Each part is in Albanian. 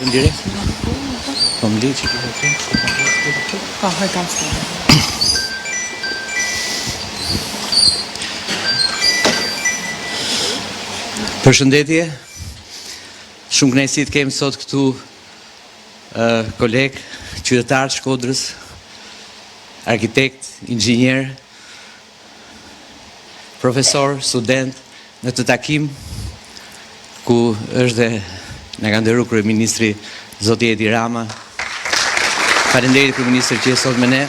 Flasim direkt. Po më li që të të Po, hajta Përshëndetje. Shumë kënaqësi të kemi sot këtu kolegë, qytetarë të Shkodrës, arkitekt, inxhinier, profesor, student në të takim ku është dhe na ka nderuar kryeministri zoti Edi Rama. Faleminderit kryeministër që je sot me ne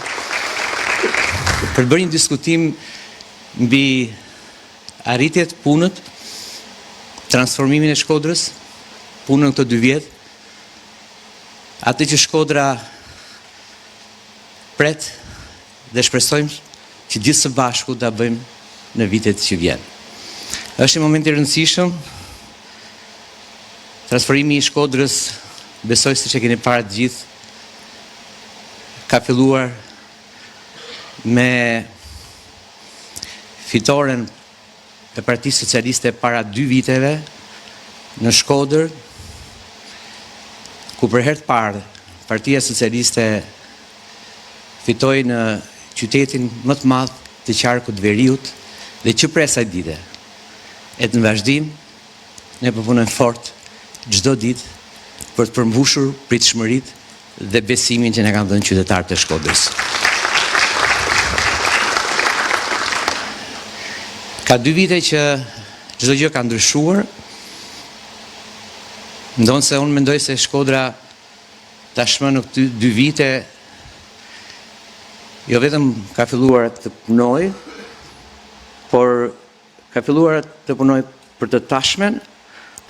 për të bërë një diskutim mbi arritjet, punët, transformimin e Shkodrës, punën këto 2 vjet, atë që Shkodra pret dhe shpresojmë që gjithë së bashku ta bëjmë në vitet që vjen. Është një moment i rëndësishëm. Transformimi i Shkodrës, besoj se që keni para të gjithë, ka filluar me fitoren e Partisë Socialiste para 2 viteve në Shkodër, ku për herë të parë Partia Socialiste fitoi në qytetin më të madh të qarkut të Veriut dhe që prej asaj dite. E në vazhdim, ne punojmë fort çdo ditë për të përmbushur pritshmëritë dhe besimin që ne kanë dhënë qytetarët e Shkodrës. Ka 2 vite që çdo gjë ka ndryshuar. Ndonse unë mendoj se Shkodra tashmë në këto 2 vite jo vetëm ka filluar të punojë, por ka filluar të punojë për të tashmen,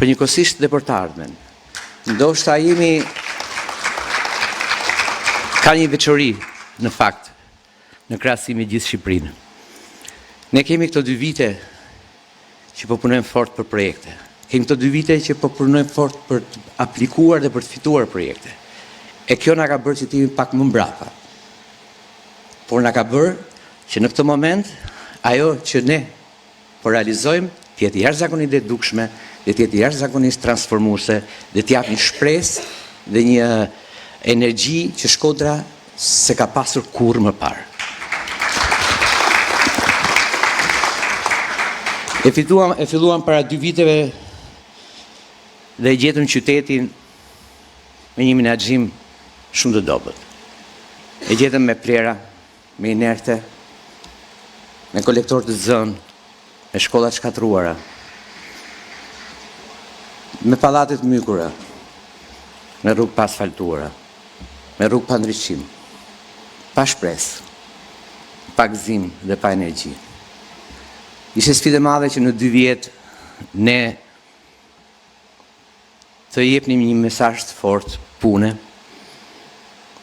për njëkohësisht dhe për të ardhmen. Ndoshta jemi ka një veçori në fakt në krahasim me gjithë Shqipërinë. Ne kemi këto 2 vite që po punojmë fort për projekte. Kemi këto 2 vite që po punojmë fort për të aplikuar dhe për të fituar projekte. E kjo na ka bërë që të jemi pak më mbrapa. Por na ka bërë që në këtë moment ajo që ne po realizojmë të jetë jashtëzakonisht e dukshme, dhe të jetë jashtëzakonisht transformuese, dhe të japë një shpresë dhe një energji që Shkodra se ka pasur kurrë më parë. E filluam para 2 viteve dhe e gjetëm qytetin me një menaxhim shumë të dobët. E gjetëm me plera, me inerte, me kolektor të zënë, me shkolla të shkatruara, me pallate të mykura, me rrugë pa asfaltuara, me rrugë pa ndriçim, pa shpresë, pa gëzim dhe pa energji. Ishte sfidë e madhe që në 2 vjet ne të jepnim një mesazh të fortë pune,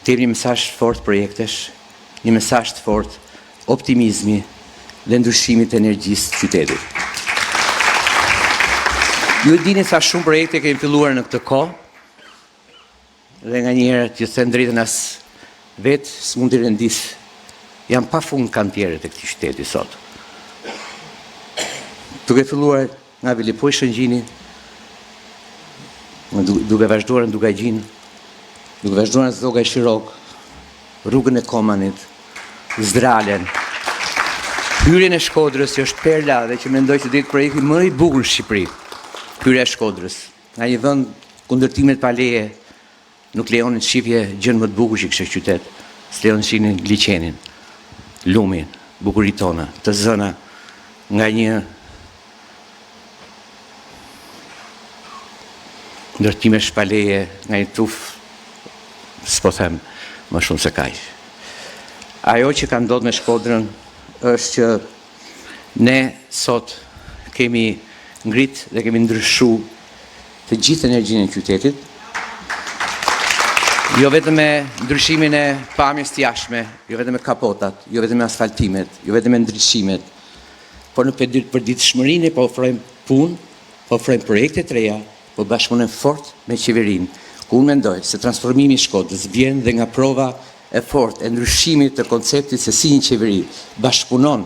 të jepnim një mesazh të fortë projektesh, një mesazh të fortë optimizmi dhe ndryshimit të energjisë të qytetit. Ju e dini sa shumë projekte kemi filluar në këtë kohë, dhe nga njëherë që të drejtën as vetë s'mund të rendis, janë pafund kantierët e këtij qyteti sot. Duke filluar nga Vilipoj Shëngjini, duke vazhduar në Dugagjin, duke vazhduar në Zoga Shirok, rrugën e Komanit, Zdralen, hyrjen e Shkodrës që është perla dhe që mendoj që ditë projekti më i bukur në Shqipëri, hyrja e Shkodrës. Nga një vend ku ndërtimet pa leje nuk lejonin shifje gjën më të bukur që kishte qytet, s'lejon shinin liçenin, lumin, bukuritë tona, të zëna nga një ndërtime shpaleje, nga një tuf, s'po them më shumë se kaq. Ajo që ka ndodhur me Shkodrën është që ne sot kemi ngrit dhe kemi ndryshu të gjithë energjinë e qytetit, jo vetëm me ndryshimin e pamjes të jashtme, jo vetëm me kapotat, jo vetëm me asfaltimet, jo vetëm me ndryshimet, por në përditshmërinë po ofrojmë punë, po ofrojmë projekte të reja, po bashkëpunojmë fort me qeverinë, ku unë mendoj se transformimi i Shkodrës vjen dhe nga prova e fortë e ndryshimit të konceptit se si një qeveri bashkëpunon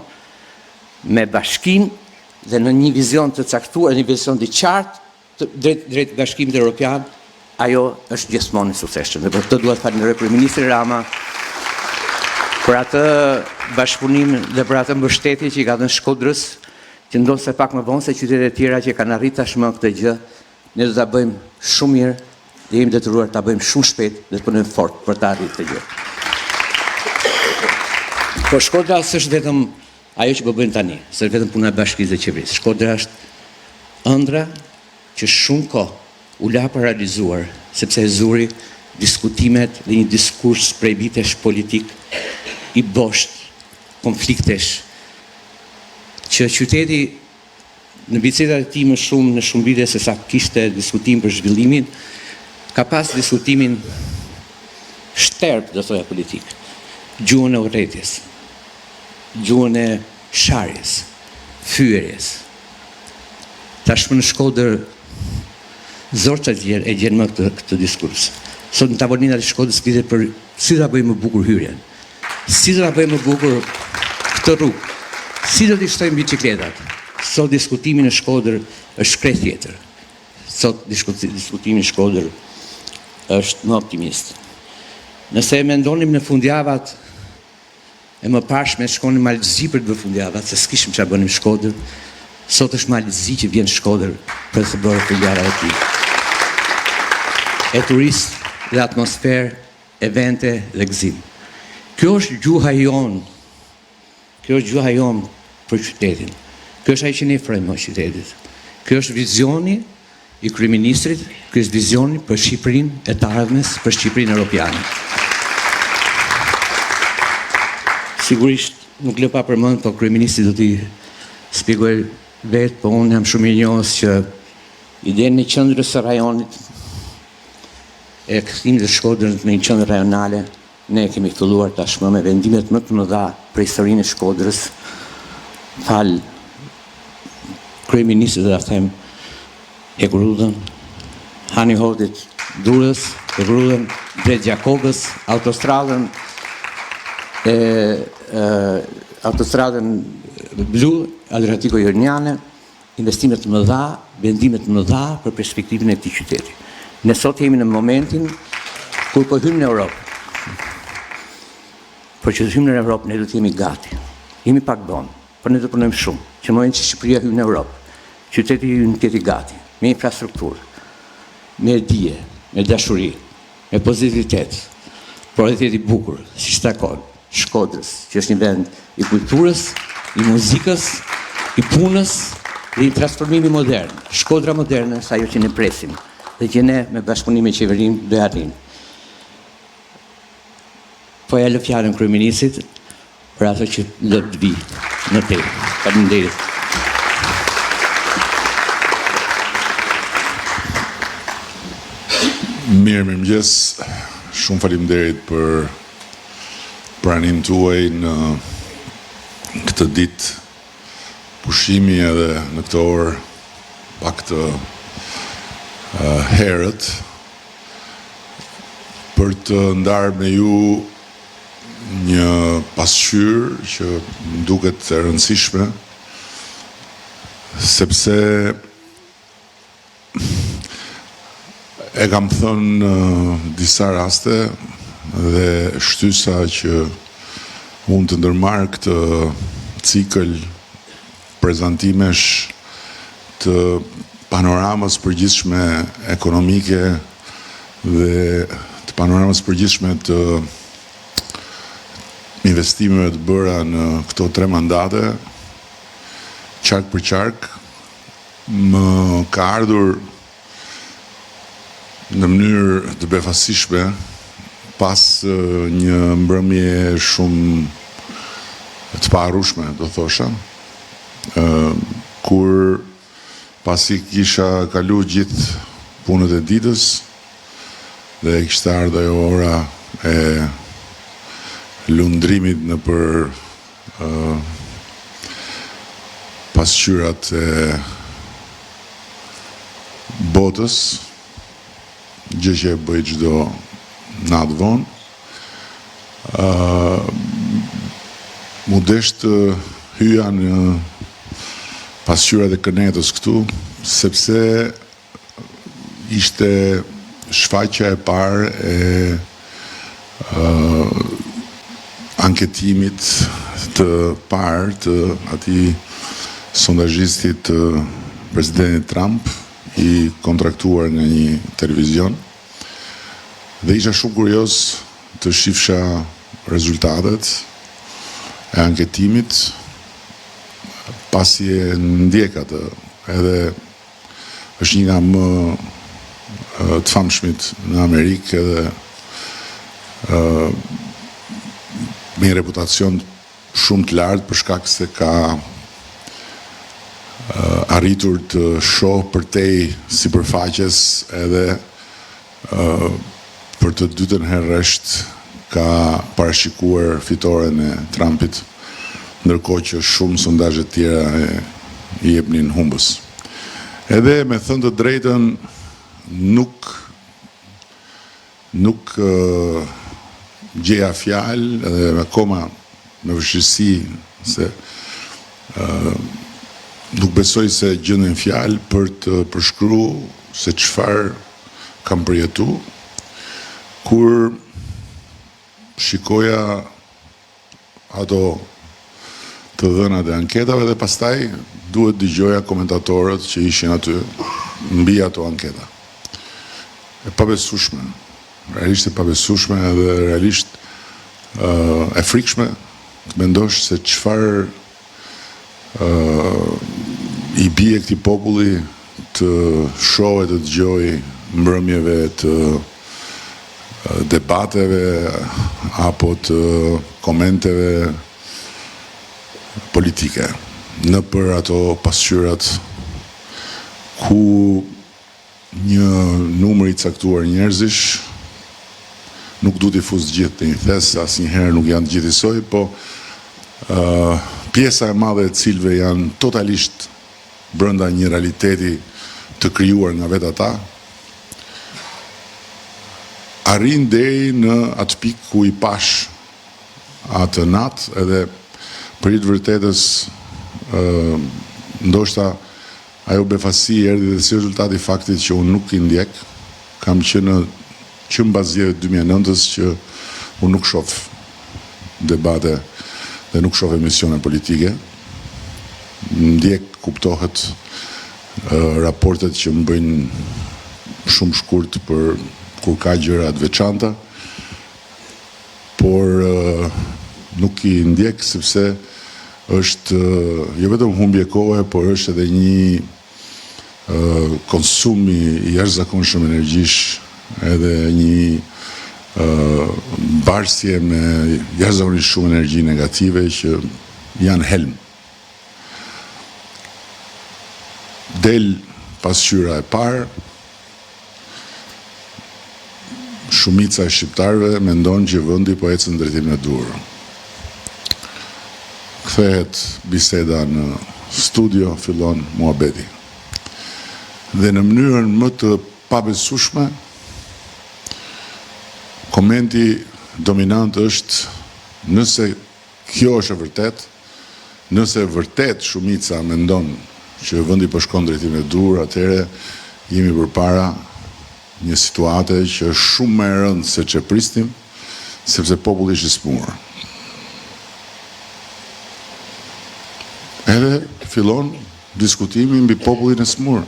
me bashkinë dhe në një vizion të caktuar, një vizion të qartë drejt bashkimit evropian ajo është gjithmonë e suksesshme. Dhe për këtë dua të falenderoj kryeministrin Rama për atë bashkëpunim dhe për atë mbështetje që i ka dhënë Shkodrës, që ndoshta pak më vonë se qytetet e tjera që kanë arritur tashmë këtë gjë, ne do ta bëjmë shumë mirë dhe jemi detyruar ta bëjmë shumë shpejt dhe të punojmë fort për të arritur këtë gjë. Po Shkodra s'është vetëm ajo që po bëjmë tani, s'është vetëm puna e bashkisë dhe qeverisë. Shkodra është ëndra që shumë kohë u la paralizuar, sepse e zuri diskutimet dhe një diskurs prej vitesh politik i bosht, konfliktesh, që qyteti në bicedat e tij më shumë në shumë vite se sa kishte diskutim për zhvillimin, ka pas diskutimin shterp, do thoya politik, gjuhën e urrëties, gjuhën e sharjes, fyerjes. Tashmë në Shkodër zorçat e gjen më këtë diskurs. Sot në tavolinat e Shkodrës flitet për si ta bëjmë më bukur hyrjen, si ta bëjmë më bukur këtë rrugë, si do t'i shtojmë bicikletat. Sot diskutimi në Shkodër është krejt tjetër. Sot diskutimi në Shkodër është më optimist. Nëse e mendonim në fundjavat e mëparshme, shkonim Malëzi për të bërë fundjavat, se s'kishim çfarë bënim në Shkodër, sot është Malëzi që vjen në Shkodër për të bërë fundjavat e tij. E turist dhe atmosferë, evente dhe gëzim. Kjo është gjuha jonë. Kjo është gjuha jonë për qytetin. Kjo është ai që ne frymojmë qytetit. Kjo është vizioni i kryeministrit, ky është vizioni për Shqipërinë e të ardhmes, për Shqipërinë europiane. Sigurisht nuk lë pa përmend, po kryeministri do t'i shpjegoj vetë, po unë jam shumë i njohës që idenë e qendrës së rajonit e kthimit të Shkodrës në një qendër rajonale, ne kemi filluar tashmë me vendimet më të mëdha për historinë e Shkodrës, fal kryeministrit dhe ta them Ekurudhën, Hani Hodit, Durrës, Ekurudhën, drejt Gjakobës, autostradën blu, Adriatiko-Joniane, investimet të mëdha, vendimet të mëdha për perspektivën e këtij qyteti. Ne sot jemi në momentin kur po hymë në Europë. Por që të hymë në Europë, ne do të jemi gati. Jemi pak vonë, por ne do të punojmë shumë. Që në moment që Shqipëria hyn në Europë, qyteti ynë të jetë gati, me infrastrukturë, me dije, me dashuri, me pozitivitet, por edhe të jetë i bukur, siç takon Shkodrës, që është një vend i kulturës, i muzikës, i punës dhe i transformimi modern. Shkodra moderne është ajo që ne presim dhe që ne me bashkëpunim me qeverinë do arrijmë. Po ja lë fjalën kryeministrit për ato që do të vi në temë. Faleminderit. Mirëmëngjes. Shumë faleminderit për pranimin tuaj në këtë ditë pushimi edhe në këtë orë pak të herët për të ndarë me ju një pasqyrë që më duket e rëndësishme, sepse e kam thënë në disa raste dhe shtysa që mund të ndërmarrë këtë cikël prezantimesh të panoramës përgjithshme ekonomike dhe të panoramës përgjithshme të investimeve të bëra në këto 3 mandate, qark për qark, më ka ardhur në mënyrë të befasishme pas një mbrëmje shumë të paharrueshme, do thosha, kur pasi kisha kalu gjithë punët e ditës dhe kishte ardhur ajo ora e lundrimit në për pasqyrat e botës, gjë që e bëj çdo natë vonë. Mu desh të hyja në pasqyrat e Kënetës këtu, sepse ishte shfaqja e parë e anketimit të parë të atij sondazhistit të presidentit Trump i kontraktuar nga një televizion, dhe isha shumë kurioz të shifsha rezultatet e anketimit, pasi e ndjek atë, edhe është një nga më të famshmit në Amerikë, edhe me një reputacion shumë të lartë për shkak se ka arritur të shohë përtej sipërfaqes, edhe për të dytën herë rresht ka parashikuar fitoren e Trumpit, ndërkohë që shumë sondazhe tjera i jepnin humbës. Edhe me thënë të drejtën nuk gjeja fjalë, edhe akoma me vështirësi se nuk besoj se gjenden fjalë për të përshkruar se çfarë kam përjetu kur shikoja ato të dhënat e anketave, dhe pastaj duhet dëgjoja komentatorët që ishin aty mbi ato anketa. E pabesueshme, realisht e pabesueshme, edhe realisht e frikshme të mendosh se çfarë i bie këtij populli të shohë, të dëgjojë mbrëmjeve të debateve apo të komenteve politike në për ato pasqyrat ku një numër i caktuar njerëzish, nuk du t'i fus gjithë të një thes, asnjëherë nuk janë të gjithë njësoj, po pjesa e madhe e cilëve janë totalisht brenda një realiteti të krijuar nga vetë ata, arrin deri në atë pikë ku i pash atë natë, edhe për i të vërtetës ndoshta ajo befasi erdhi dhe si rezultati i faktit që unë nuk i ndjek, kam qenë që mbas zgjedhjeve 2009-s që unë nuk shoh debate dhe nuk shoh emisione politike. Ndjek, kuptohet, raportet që më bëjnë shumë shkurt për kur ka gjëra të veçanta, por nuk i ndjek sepse është jo vetëm humbje kohe, por është edhe një konsum i jashtëzakonshëm energjish, edhe një mbarsje me jashtëzakonisht shumë energji negative që janë helm. Del pasqyra e parë, shumica e shqiptarëve mendon që vendi po ecën në drejtimin e dur. Kthehet biseda në studio, fillon muhabeti. Dhe në mënyrën më të pabesueshme, komenti dominant është: nëse kjo është e vërtet, nëse vërtet shumica mendon që vendi po shkon në drejtimin e dur, atëherë jemi përpara një situate që është shumë më e rëndë se që pristim, sepse populli është i smur. Edhe fillon diskutimi mbi popullin e smur.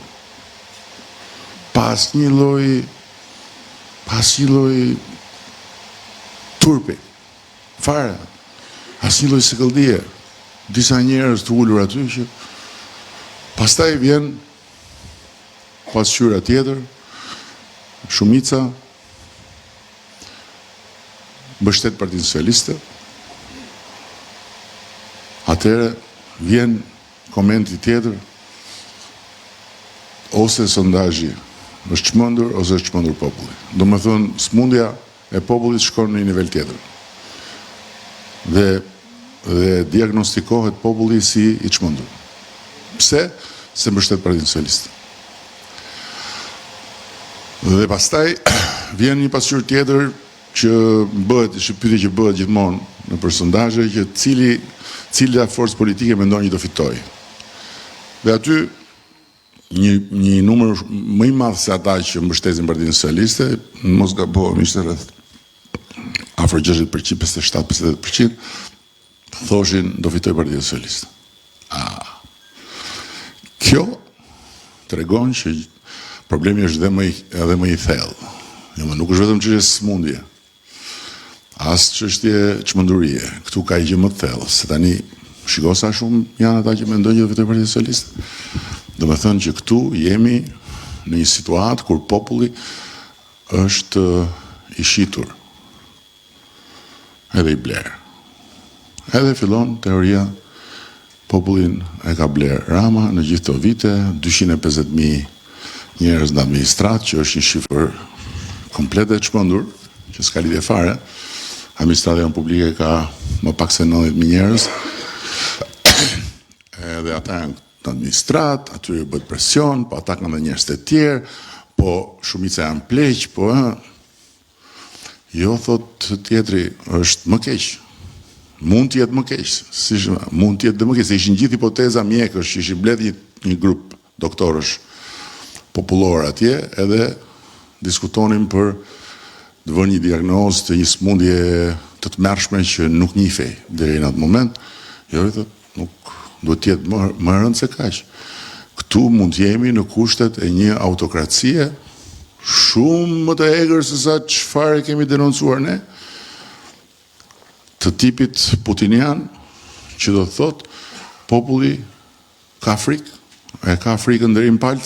Pas një lloj turpi, fare, as një lloj sekëldie, disa njerëz të ulur aty që pastaj vjen pasqyra tjetër, shumica mbështet Partinë Socialiste. Atëherë vjen komenti tjetër: ose sondazhi është çmendur ose është çmendur populli. Domethënë, smundja e popullit shkon në një nivel tjetër. Dhe diagnostikohet populli si i çmendur. Pse? Se mbështet Partinë Socialiste. Dhe pastaj vjen një pasqyrë tjetër që bëhet, pyetje që bëhet gjithmonë në sondazhe, që cila forcë politike mendon që do fitojë. Dhe aty një numër më i madh se ata që mbështesin Partinë Socialiste, mos gabohem, ishte rreth afër 60%, 57-58%, thoshin do fitoj Partia Socialiste. Kjo tregon që problemi është edhe më i thellë. Nuk është vetëm çështje smundje, as çështje çmendurie. Këtu ka gjë më të thellë, se tani shiko sa shumë janë ata që mendojnë që do fitoj Partia Socialiste. Do me thënë që këtu jemi në një situatë kur populli është i shitur, edhe i bler. Edhe fillon teoria popullin e ka bler Rama në gjithë të vite, 250.000 njerëz në administrat, që është një shifër komplet e çmendur, që s'ka lidhje fare. Administratën publike ka më pak se 90.000 njerëz, edhe ata janë në administrat, atyre bëhet presion, po ata kanë dhe njerëz të tjerë, po shumica janë pleq, po jo, thot tjetri, është më keq. Mund të jetë më keq, mund të jetë dhe më keq, se ishin gjithë hipoteza mjekësh, që ishin bledh një grup doktorësh popullor atje, edhe diskutonin për të vënë një diagnozë të një smundje të tmerrshme që nuk njihej deri në atë moment. Jo, nuk duhet të jetë më rëndë se kaq. Këtu mund të jemi në kushtet e një autokracie shumë më të egër se sa çfarë kemi denoncuar ne, të tipit putinian, që do të thotë populli ka frikë, e ka frikën deri në palc,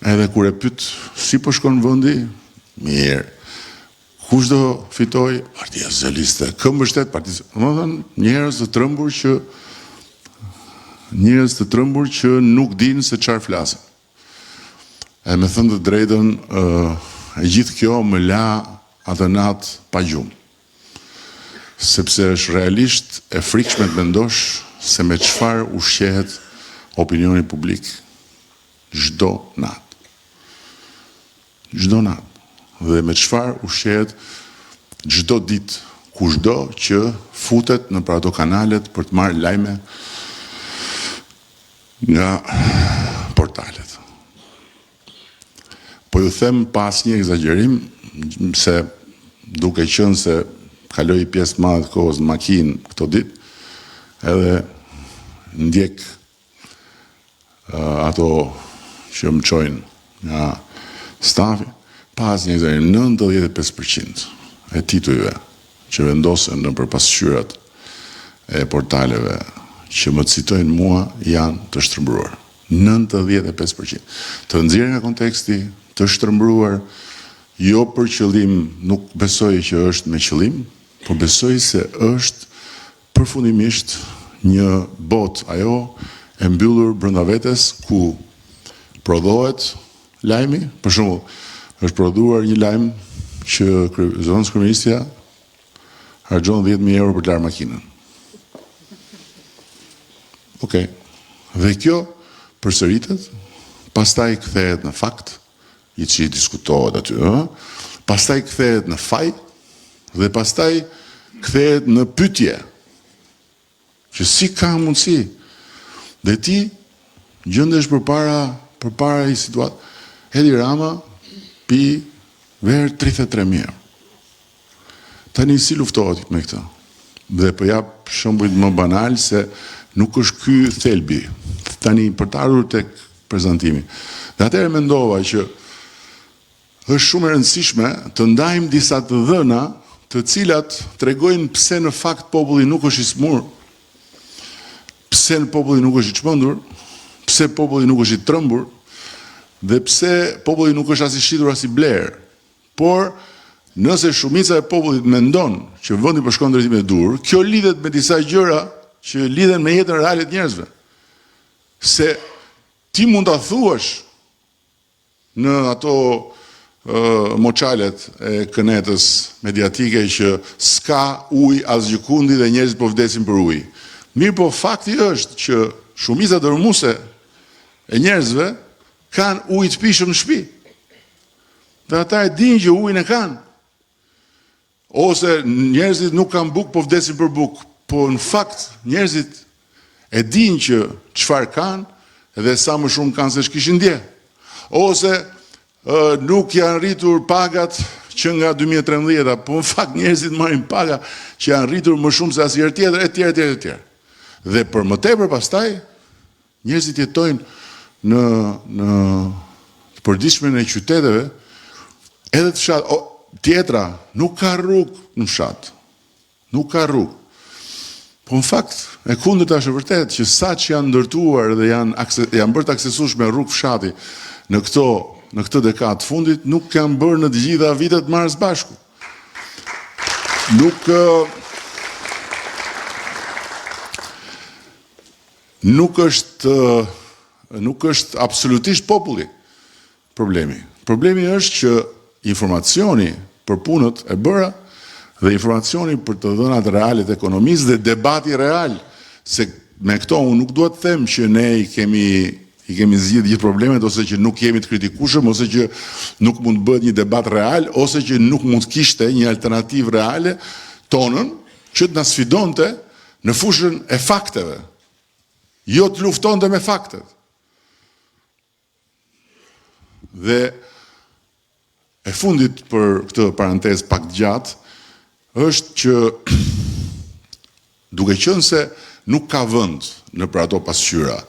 edhe kur e pyet si po shkon vendi, mirë. Kush do fitoj? Partia Socialiste. Kë mbështet Partia Socialiste? Domethënë njerëz të trembur që nuk dinë se çfarë flasin. E me thënë të drejtën, e gjithë kjo më la atë natë pa gjumë. Sepse është realisht e frikshme të mendosh se me çfarë ushqehet opinioni publik çdo natë. Çdo natë. Dhe me çfarë ushqehet çdo ditë kushdo që futet në për ato kanalet për të marrë lajme nga portalet. Po ju them pas një egzagerim, se duke qenë se kaloj pjesë madhe të kohës në makinë këto ditë, edhe ndjek ato që më çojnë nga stafi, pas një egzagerim, 95% e titujve që vendosen në pasqyrat e portaleve që më citojnë mua janë të shtrëmbruar. 95%. Të nxjerrë nga konteksti, të shtrëmbruar, jo për qëllim, nuk besoj që është me qëllim, por besoj se është përfundimisht një botë ajo e mbyllur brenda vetes ku prodhohet lajmi, për shembull, është prodhuar një lajm që zonës kryeministja harxhon 10.000 euro për të larë makinën. Okej. Dhe kjo përsëritet, pastaj kthehet në fakt, i që diskutohet aty, pastaj kthehet në faj, dhe pastaj kthehet në pyetje, që si ka mundësi, dhe ti gjendesh përpara i situatë, Edi Rama pi verë 33.000 euro. Tani si luftohet me këtë? Dhe po jap shembull më banal se nuk është ky thelbi. Tani për të ardhur tek prezantimi. Dhe atëherë mendova që është shumë e rëndësishme të ndajmë disa të dhëna të cilat tregojnë pse në fakt populli nuk është i smur, pse populli nuk është i çmendur, pse populli nuk është i trembur, dhe pse populli nuk është as i shitur as i bler. Por nëse shumica e popullit mendon që vendi po shkon drejtimin e dur, kjo lidhet me disa gjëra që lidhen me jetën reale të njerëzve. Se ti mund ta thuash në ato moçalet e kënetës mediatike që s'ka ujë as gjikundi dhe njerëzit po vdesin për ujë. Mirë, po fakti është që shumica dërmuese e njerëzve kanë ujë të pishëm në shtëpi. Dhe ata e dinë që ujin e kanë. Ose njerëzit nuk kanë bukë, po vdesin për bukë. Po në fakt njerëzit e dinë që çfarë kanë edhe sa më shumë kanë se shkishin dje. Ose nuk janë rritur pagat që nga 2013, po në fakt njerëzit marrin paga që janë rritur më shumë se asnjëherë tjetër, etj. Dhe për më tepër pastaj, njerëzit jetojnë në përditshmën e qyteteve, edhe të fshat, tjetra, nuk ka rrugë në fshat. Nuk ka rrugë. Po në fakt, e kundërta është vërtet që sa që janë ndërtuar dhe janë bërë të aksesueshme rrugë fshati në këtë dekadë fundit, nuk kanë bërë në të gjitha vitet marrës bashku. Nuk është absolutisht populli problemi. Problemi është që informacioni për punët e bëra dhe informacioni për të dhënat reale të ekonomisë dhe debati real, se me këto unë nuk duhet të them që ne i kemi zgjidhur gjithë problemet, ose që nuk jemi të kritikueshëm, ose që nuk mund të bëhet një debat real, ose që nuk mund të kishte një alternativë reale tonën që të na sfidonte në fushën e fakteve, jo të luftonte me faktet. Dhe e fundit për këtë parantezë pak gjatë, është që duke qenë se nuk ka vend në për ato pasqyra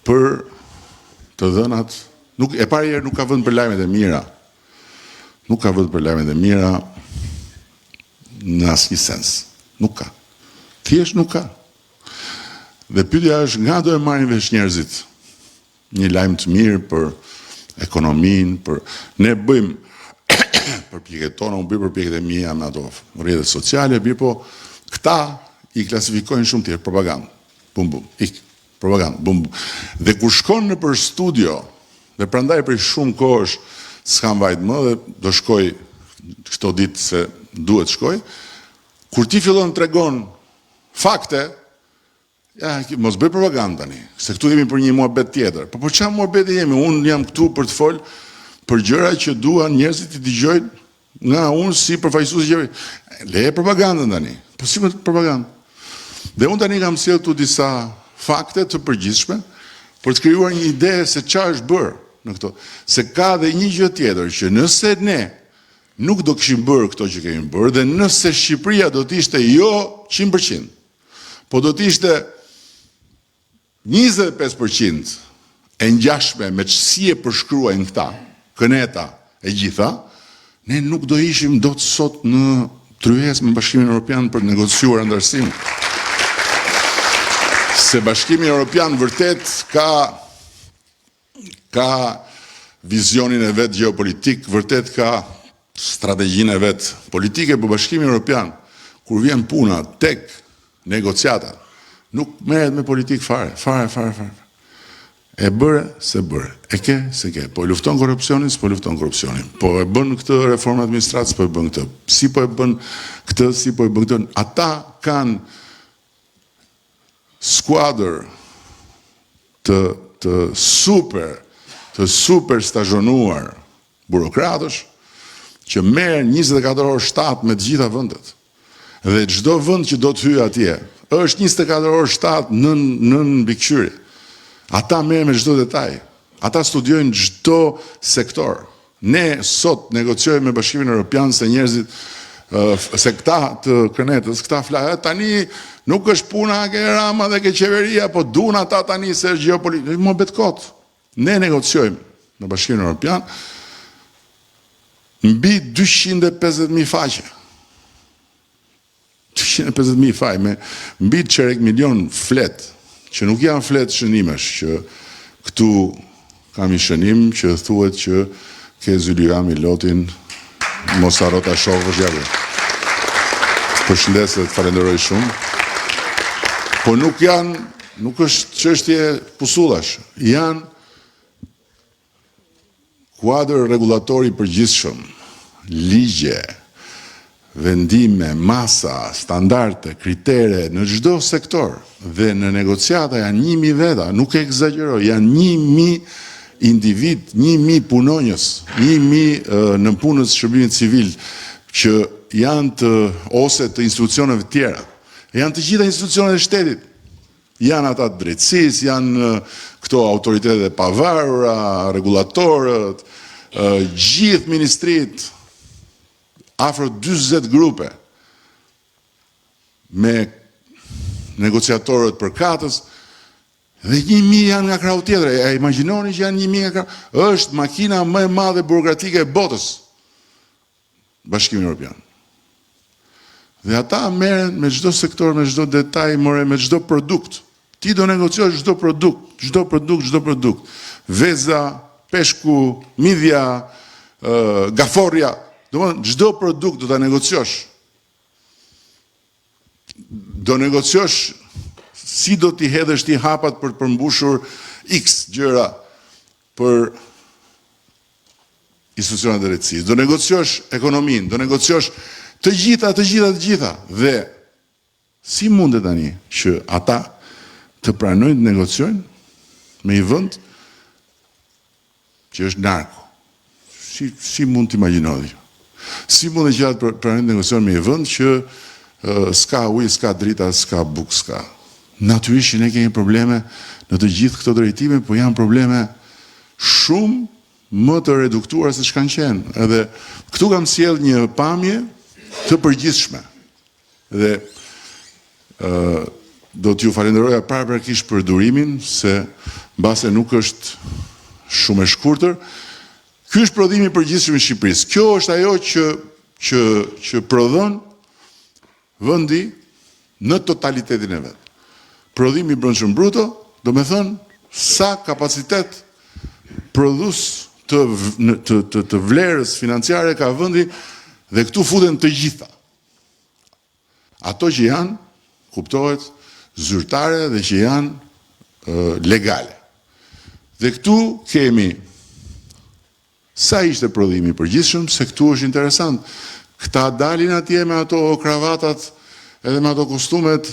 për të dhënat, e parë herë nuk ka vend për lajmet e mira. Nuk ka vend për lajmet e mira në asnjë sens. Nuk ka. Thjesht nuk ka. Dhe pyetja është, nga do e marrin vesh njerëzit një lajm të mirë për ekonominë, ne bëjmë përpjekjet tona, unë bëj përpjekjet e mia me ato rrjetet sociale, po këta i klasifikojnë shumë tjerë propagandë. Bum bum, propagandë, bum bum. Dhe kur shkon në për studio, dhe prandaj për shumë kohësh s'kam vajt më dhe do shkoj këto ditë se duhet shkoj, kur ti fillon të tregon fakte, mos bëj propagandë tani, se këtu jemi për një muhabet tjetër. Po çfarë muhabeti jemi? Unë jam këtu për të fol për gjëra që duan njerëzit të dëgjojnë nga unë si përfaqësues i gjëve. Leje propagandën tani. Po si më propagandë? Dhe unë tani kam sjellë këtu disa fakte të përgjithshme për të krijuar një ide se çfarë është bërë në këto. Se ka dhe një gjë tjetër që nëse ne nuk do kishim bërë këto që kemi bërë, dhe nëse Shqipëria do të ishte jo 100%, po do të ishte 25% e ngjashme me ç'si e përshkruajnë këta, këneta e gjitha, ne nuk do ishim dot sot në tryezë me Bashkimin Evropian për të negociuar antarësim. Se Bashkimi Evropian vërtet ka vizionin e vet gjeopolitik, vërtet ka strategjinë e vet politike, por Bashkimi Evropian kur vjen puna tek negociata, nuk merret me politik fare. E bëre se bëre, e ke se ke, po e lufton korrupsionin, s'po lufton korrupsionin, po e bën këtë reformë administrative, s'po e bën këtë, si po e bën këtë, si po e bën këtë. Ata kanë skuadër të super stazhonuar burokratësh që merren 24 orë 7 me të gjitha vendet. Dhe çdo vend që do të hyjë atje, është 24 orë 7 nën mbikëqyrje. Ata merren me çdo detaj. Ata studiojnë çdo sektor. Ne sot negociojmë me Bashkimin Evropian se njerëzit se këta të kënetës, këta flahet, tani nuk është puna ke Rama dhe ke qeveria, po duan ata tani se është gjeopolitikë. Mo bet kot. Ne negociojmë në Bashkimin Evropian mbi 250.000 faqe. 250.000 faqe, mbi çerek milion flet, që nuk janë flet shënimesh, që këtu kam i shënim që thuhet që ke Zyliami Lotin mos harro ta shohësh javë. Përshëndes dhe të falenderoj shumë. Po nuk është çështje pusullash, janë kuadër regulatori përgjithshëm, ligje, vendime, masa, standarde, kritere në çdo sektor dhe në negociata janë 1.000 veta, nuk e egzagjeroj, janë 1.000 individ, 1.000 punonjës, 1.000 në punës shërbimit civil që janë ose të institucioneve tjera, janë të gjitha institucionet e shtetit. Janë ata të drejtësisë, janë këto autoritetet e pavarura, regulatorët, gjithë ministrit, afro 40 grupe me negociatorët për katës, dhe 1000 janë nga krau tjetër. E imagjinoni që janë 1000 nga krau. Është makina më e madhe burokratike e botës, Bashkimi Evropian. Dhe ata merren me çdo sektor, me çdo detaj, me çdo produkt. Ti do negociosh çdo produkt. Veza, peshku, midhja, gaforja, domethënë çdo produkt do ta negociosh. Do negociosh si do t'i hedhësh ti hapat për të përmbushur X gjëra për institucionet e drejtësisë. Do negociosh ekonominë, do negociosh të gjitha. Dhe si mundet tani që ata të pranojnë të negociojnë me një vend që është narko? Si mund t'imagjinoni? Si mund që ata pranojnë të negociojnë me një vend që s'ka ujë, s'ka drita, s'ka bukë, s'ka. Natyrisht që ne kemi probleme në të gjithë këto drejtime, po janë probleme shumë më të reduktuara se ç'kanë qenë. Edhe këtu kam sjell një pamje të përgjithshme. Dhe do t'ju falenderoja paraprakisht për durimin, se mbase nuk është shumë e shkurtër. Ky është prodhimi i përgjithshëm i Shqipërisë. Kjo është ajo që prodhon vendi në totalitetin e vet. Prodhimi i brendshëm bruto, do me thënë sa kapacitet prodhues të vlerës financiare ka vendi, dhe këtu futen të gjitha. Ato që janë, kuptohet, zyrtare dhe që janë legale. Dhe këtu kemi sa ishte prodhimi i përgjithshëm, se këtu është interesant. Këta dalin atje me ato kravatat edhe me ato kostumet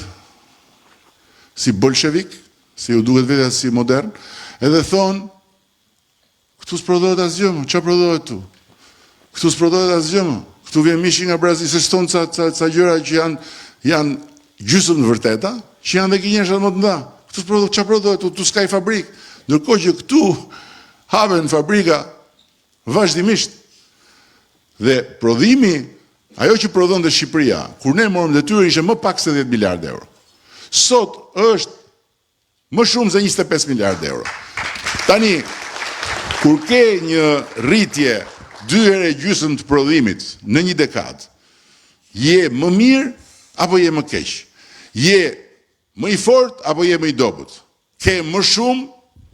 si bolshevik, si u duket vetë si modern, edhe thonë, këtu s'prodhohet asgjë më, ç'a prodhohet tu? Këtu s'prodhohet asgjë më. Këtu vjen mishi nga Brazili, se shton ca gjëra që janë gjysmë të vërteta, që janë dhe gënjeshtrat më të mëdha. Këtu s'prodhohet, ç'a prodhohet tu? Tu s'ka i fabrikë. Ndërkohë që këtu hapen fabrika vazhdimisht. Dhe prodhimi, ajo që prodhonte Shqipëria, kur ne morëm detyrë, ishte më pak se 10 miliardë euro. Sot është më shumë se 25 miliardë euro. Tani, kur ke një rritje 2 herë gjysmë të prodhimit në një dekadë, je më mirë apo je më keq? Je më i fortë apo je më i dobët? Ke më shumë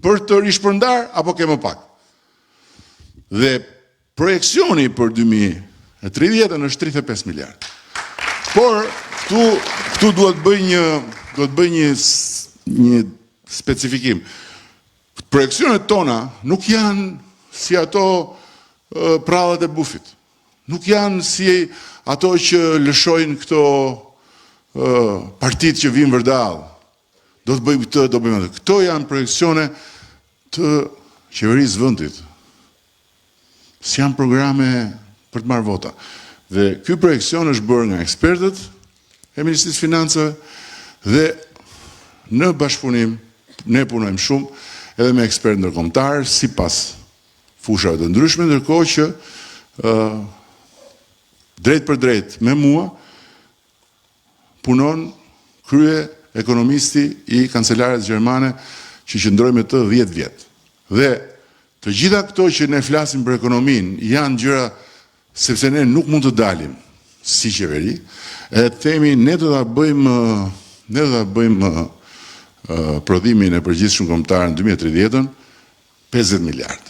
për të rishpërndar apo ke më pak? Dhe projekcioni për 2030 është 35 miliardë. Por këtu duhet bëj një specifikim. Projekcionet tona nuk janë si ato prallat e bufit. Nuk janë si ato që lëshojnë këto partit që vinë vërdall. Do të bëjmë këtë, do bëjmë atë. Këto janë projekcione të qeverisë vendit. Si janë programe për të marrë vota. Dhe ky projekcion është bërë nga ekspertët e Ministrisë së Financave dhe në bashkëpunim ne punojmë shumë edhe me ekspertë ndërkombëtar sipas fushave të ndryshme, ndërkohë që drejt për drejt me mua punon krye ekonomisti i kancelares gjermane që qëndroi me të 10 vjet. Dhe të gjitha këto që ne flasim për ekonominë janë gjëra sepse ne nuk mund të dalim si qeveri, e themi ne do ta bëjmë prodhimin e përgjithshëm kombëtar në 2030 50 miliardë.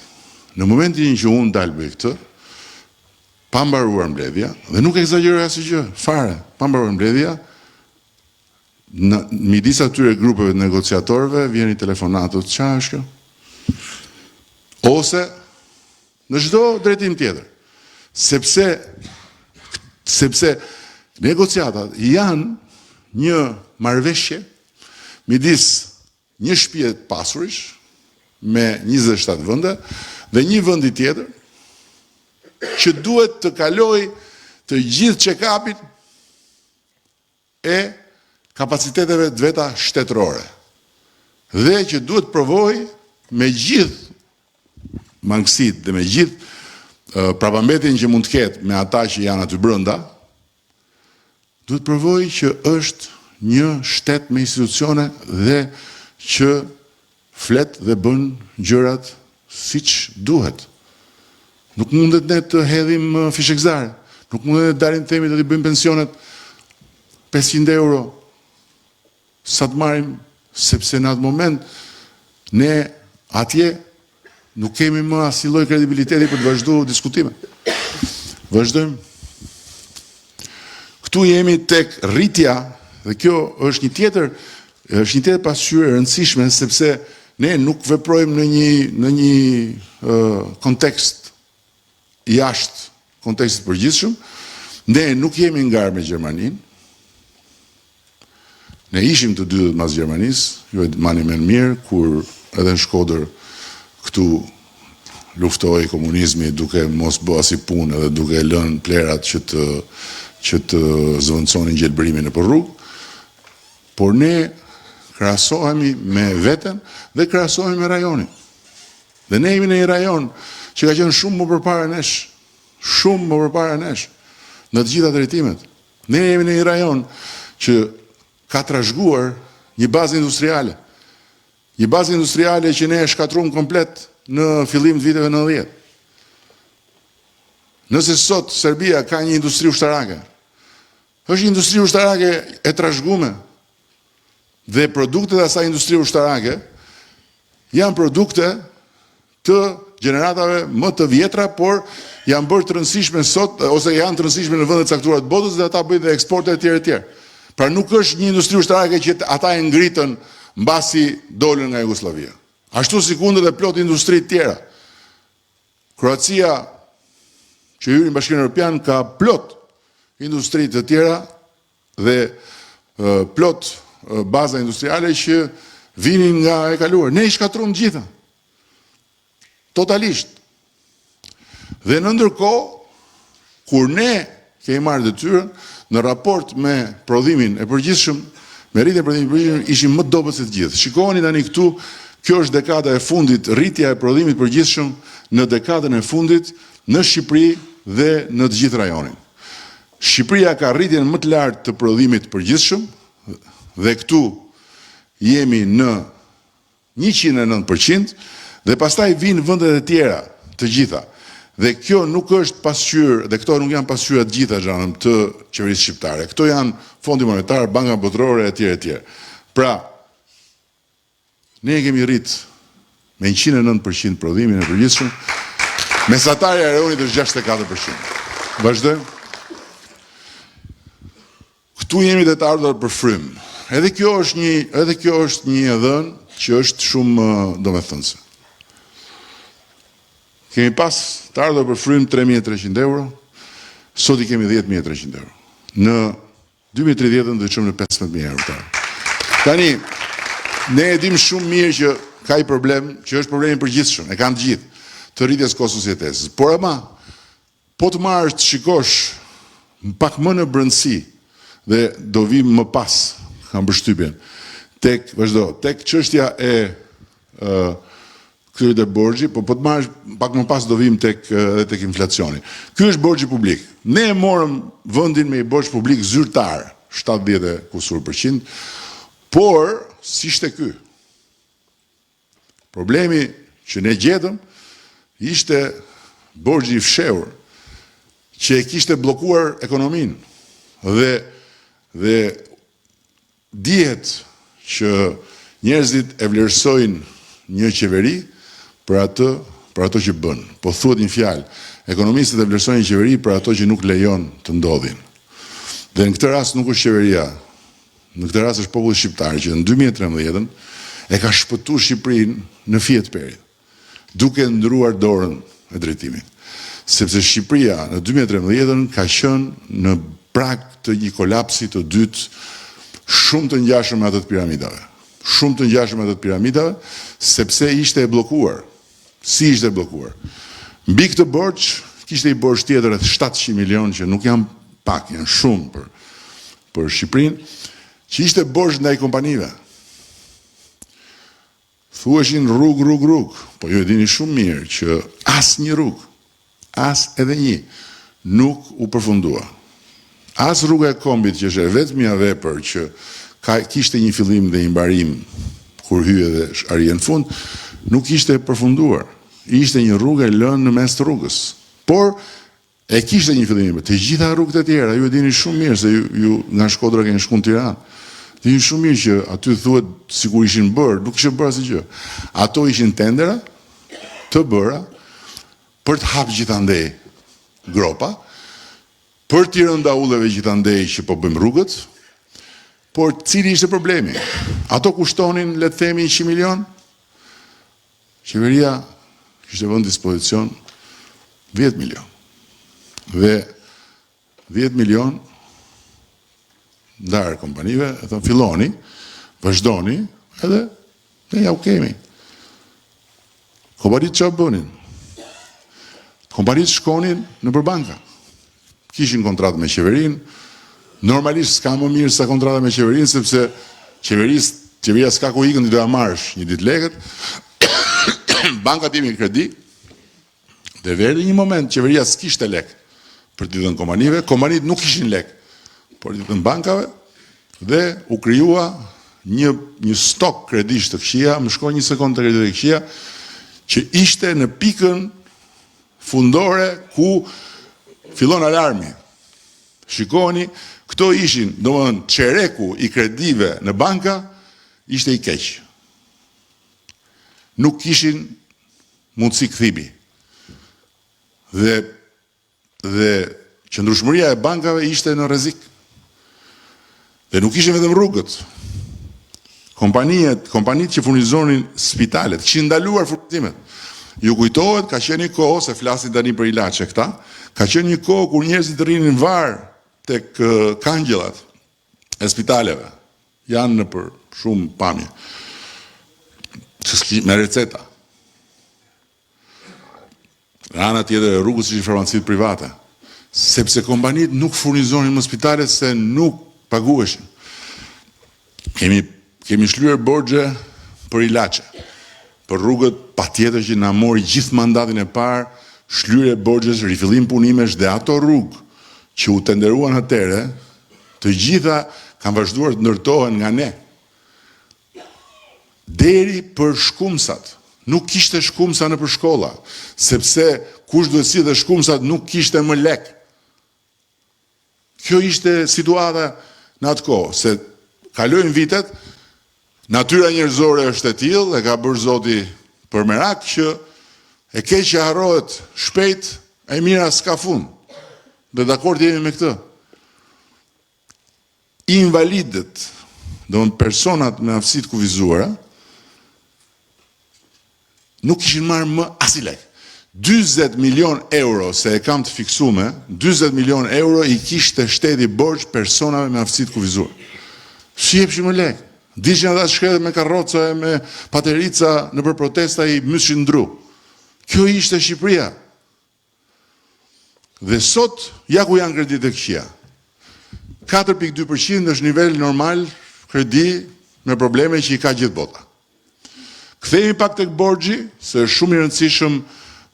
Në momentin që unë dalë bëj këtë, pa mbaruar mbledhja, dhe nuk egzagjeroj asgjë, fare, pa mbaruar mbledhja, në midis atyre grupeve të negociatorëve vjen i telefonatët, ç'a është kjo? Ose në çdo drejtim tjetër. Sepse negociatat janë një marrëveshje midis një shtëpie të pasurish me 27 vende dhe një vendi tjetër që duhet të kaloj të gjithë check-upin e kapaciteteve të veta shtetërore. dhe që duhet provoj me gjithë mangësit dhe me gjithë prapambetin që mund të ketë me ata që janë aty brenda, duhet provoj që është një shtet me institucione dhe që flet dhe bën gjërat siç duhet. Nuk mundet ne të hedhim fishekzare, nuk mundet ne të dalim themi të t'i bëjmë pensionet 500 euro sa të marrim, sepse në atë moment ne atje nuk kemi më asnjë lloj kredibiliteti për të vazhduar diskutime. Vazhdojmë. Këtu jemi tek rritja, dhe kjo është një tjetër pasqyrë e rëndësishme, sepse ne nuk veprojmë në një kontekst jashtë kontekstit përgjithshëm. Ne nuk jemi ngarë me Gjermaninë. Ne ishim të dy mas Gjermanisë, ju e mani më mirë, kur edhe në Shkodër këtu luftoi komunizmi duke mos bë as i punë edhe duke lënë plerat që të zvendçonin gjelbërimin nëpër rrugë. Por ne krahasohemi me veten dhe krahasohemi me rajonin. Dhe ne jemi në një rajon që ka qenë shumë më përpara nesh, në të gjitha drejtimet. Ne jemi në një rajon që ka trashëguar një bazë industriale. Një bazë industriale që ne e shkatruam komplet në fillim të viteve 90. Nëse sot Serbia ka një industri ushtarake, është një industri ushtarake e trashëguar. Dhe produktet e asaj industrie ushtarake janë produkte të gjeneratave më të vjetra, por janë bërë të rëndësishme sot, ose janë të rëndësishme në vendet caktuara të botës dhe ata bëjnë dhe eksporte e tjerë. Pra nuk është një industri ushtarake që ata e ngritën mbasi dolën nga Jugoslavia. Ashtu si kundër dhe plot industri të tjera. Kroacia, që hyri në Bashkimin Evropian, ka plot industri të tjera dhe plot baza industriale që vinin nga e kaluar. Ne i shkatruam gjitha. Totalisht. Dhe në ndërkohë, kur ne kemi marrë detyrën në raport me prodhimin e përgjithshëm, me rritjen e prodhimit të përgjithshëm, ishim më dobët se të gjithë. Shikoni tani këtu, kjo është dekada e fundit, rritja e prodhimit të përgjithshëm në dekadën e fundit në Shqipëri dhe në të gjithë rajonin. Shqipëria ka rritjen më të lartë të prodhimit të përgjithshëm, dhe këtu jemi në 109%, dhe pastaj vinë vendet e tjera të gjitha. Dhe kjo nuk është pasqyrë, dhe këto nuk janë pasqyra të gjitha xhanëm të qeverisë shqiptare. Këto janë Fondi Monetar, Banka Botërore e tjerë. Pra, ne kemi rrit me 109% prodhimin e përgjithshëm, mesatarja e rajonit është 64%. Vazhdojmë. Këtu jemi dhe të ardhur për frym. Edhe kjo është një dhënë që është shumë domethënëse. Kemi pas të ardhur për frym 3.300 euro, sot i kemi 10.300 euro. Në 2030 do të çojmë në 15.000 euro. Tani, ne e dim shumë mirë që ka i problem, që është problemi përgjithshëm, e kanë të gjithë, të rritjes kostos jetesës. Por ama, po të marrësh të shikosh pak më në brendësi dhe do vim më pas, kam përshtypjen, tek çështja e kryet e borxhi, po të marrësh pak më pas do vim tek inflacioni. Ky është borxhi publik. Ne e morëm vendin me borxh publik zyrtar, 70%, por si ishte ky? Problemi që ne gjetëm ishte borxhi i fshehur që e kishte bllokuar ekonominë dhe dihet që njerëzit e vlerësojnë një qeveri për ato që bën. Po thuhet një fjalë, ekonomistët e vlerësojnë një qeveri për ato që nuk lejon të ndodhin. Dhe në këtë rast nuk është qeveria, në këtë rast është populli shqiptar që në 2013 e ka shpëtuar Shqipërinë në fije të perit, duke ndruar dorën e drejtimit. Sepse Shqipëria në 2013 ka qenë në prag të një kolapsi të dytë shumë të ngjashëm me atë të piramidave. Shumë të ngjashëm me atë të piramidave, sepse ishte e bllokuar. Si ishte e bllokuar? Mbi këtë borxh kishte i borxh tjetër rreth 700 milion që nuk janë pak, janë shumë për Shqipërinë, që ishte borxh ndaj kompanive. Thueshin rrug, po ju e dini shumë mirë që as një rrugë, as edhe një, nuk u përfundua. As rruga e kombit që është vetmja vepër që kishte një fillim dhe një mbarim kur hye dhe arje në fund, nuk ishte përfunduar. Ishte një rrugë e lënë në mes të rrugës. Por e kishte një fillim. Të gjitha rrugët e tjera, ju e dini shumë mirë se ju nga Shkodra keni shkuar në Tiranë. Dini shumë mirë që aty thuhet sikur ishin bërë, nuk ishin bërë asgjë. Ato ishin tendera të bëra për të hapë gjithandej gropa, për t'i rënë ndaulleve gjithandej që po bëjmë rrugët, por cili ishte problemi? Ato kushtonin, le të themi, 100 milion? Qeveria kishte vënë dispozicion 10 milion. Dhe 10 milion ndarë kompanive, e thonë filloni, vazhdoni, edhe ne ja u kemi. Kompanitë që bënin? Kompanitë shkonin në përbanka. Kishin kontratë me qeverin, normalisht s'ka më mirë sa kontrata me qeverin, sepse qeveria s'ka ku ikën, ti doja marrësh një ditë lekët, bankat jemi kredi, dhe verdi një moment, qeveria s'kishte lek për t'i dhënë kompanive, kompanitë nuk ishin lek, por t'i dhënë bankave, dhe u kryua një stok kredish të këshia, më shkoj një sekund të kredish të këshia, që ishte në pikën fundore ku fillon alarmi. Shikoni, këto ishin, domethënë çereku i kredive në banka ishte i keq. Nuk kishin mundësi kthimi. Dhe qëndrueshmëria e bankave ishte në rrezik. Dhe nuk ishin vetëm rrugët. Kompanitë që furnizonin spitalet, kishin ndaluar furnizimet. Ju kujtohet, ka qenë një kohë, se flasin tani për ilaçe këta, ka qenë një kohë kur njerëzit rrinin varë tek kangjellat e spitaleve. Janë në për shumë pamje. Me receta. Ana tjetër e rrugës ishin farmacitë private. Sepse kompanitë nuk furnizonin më spitale se nuk paguheshin. Kemi shlyer borxhe për ilaçe. Për rrugët patjetër që na mori gjithë mandatin e parë, shlyerje borxhesh, rifillim punimesh dhe ato rrugë që u tenderuan atëre, të gjitha kanë vazhduar të ndërtohen nga ne. Deri për shkumsat. Nuk kishte shkumsa në për shkolla, sepse kush duhet si dhe shkumsat nuk kishte më lek. Kjo ishte situata në atë kohë, se kalojnë vitet, natyra njerëzore është e tillë, e ka bërë Zoti për merak që e keqja harrohet shpejt, e mira s'ka fund. Dhe dakord jemi me këtë. Invalidët, domethënë personat me aftësitë kufizuara, nuk kishin marrë më as i lek. 40 milion euro, se e kam të fiksume, 40 milion euro i kishte shteti borxh personave me aftësitë kufizuara. Shihepshin më lek. Dishin ata shkretët me karroca e me paterica në për protesta i myshin ndru. Kjo ishte Shqipëria. Dhe sot, ja ku janë kreditë e këqija. 4.2% është nivel normal kredi me probleme që i ka gjithë bota. Kthehemi pak tek borxhi, se është shumë i rëndësishëm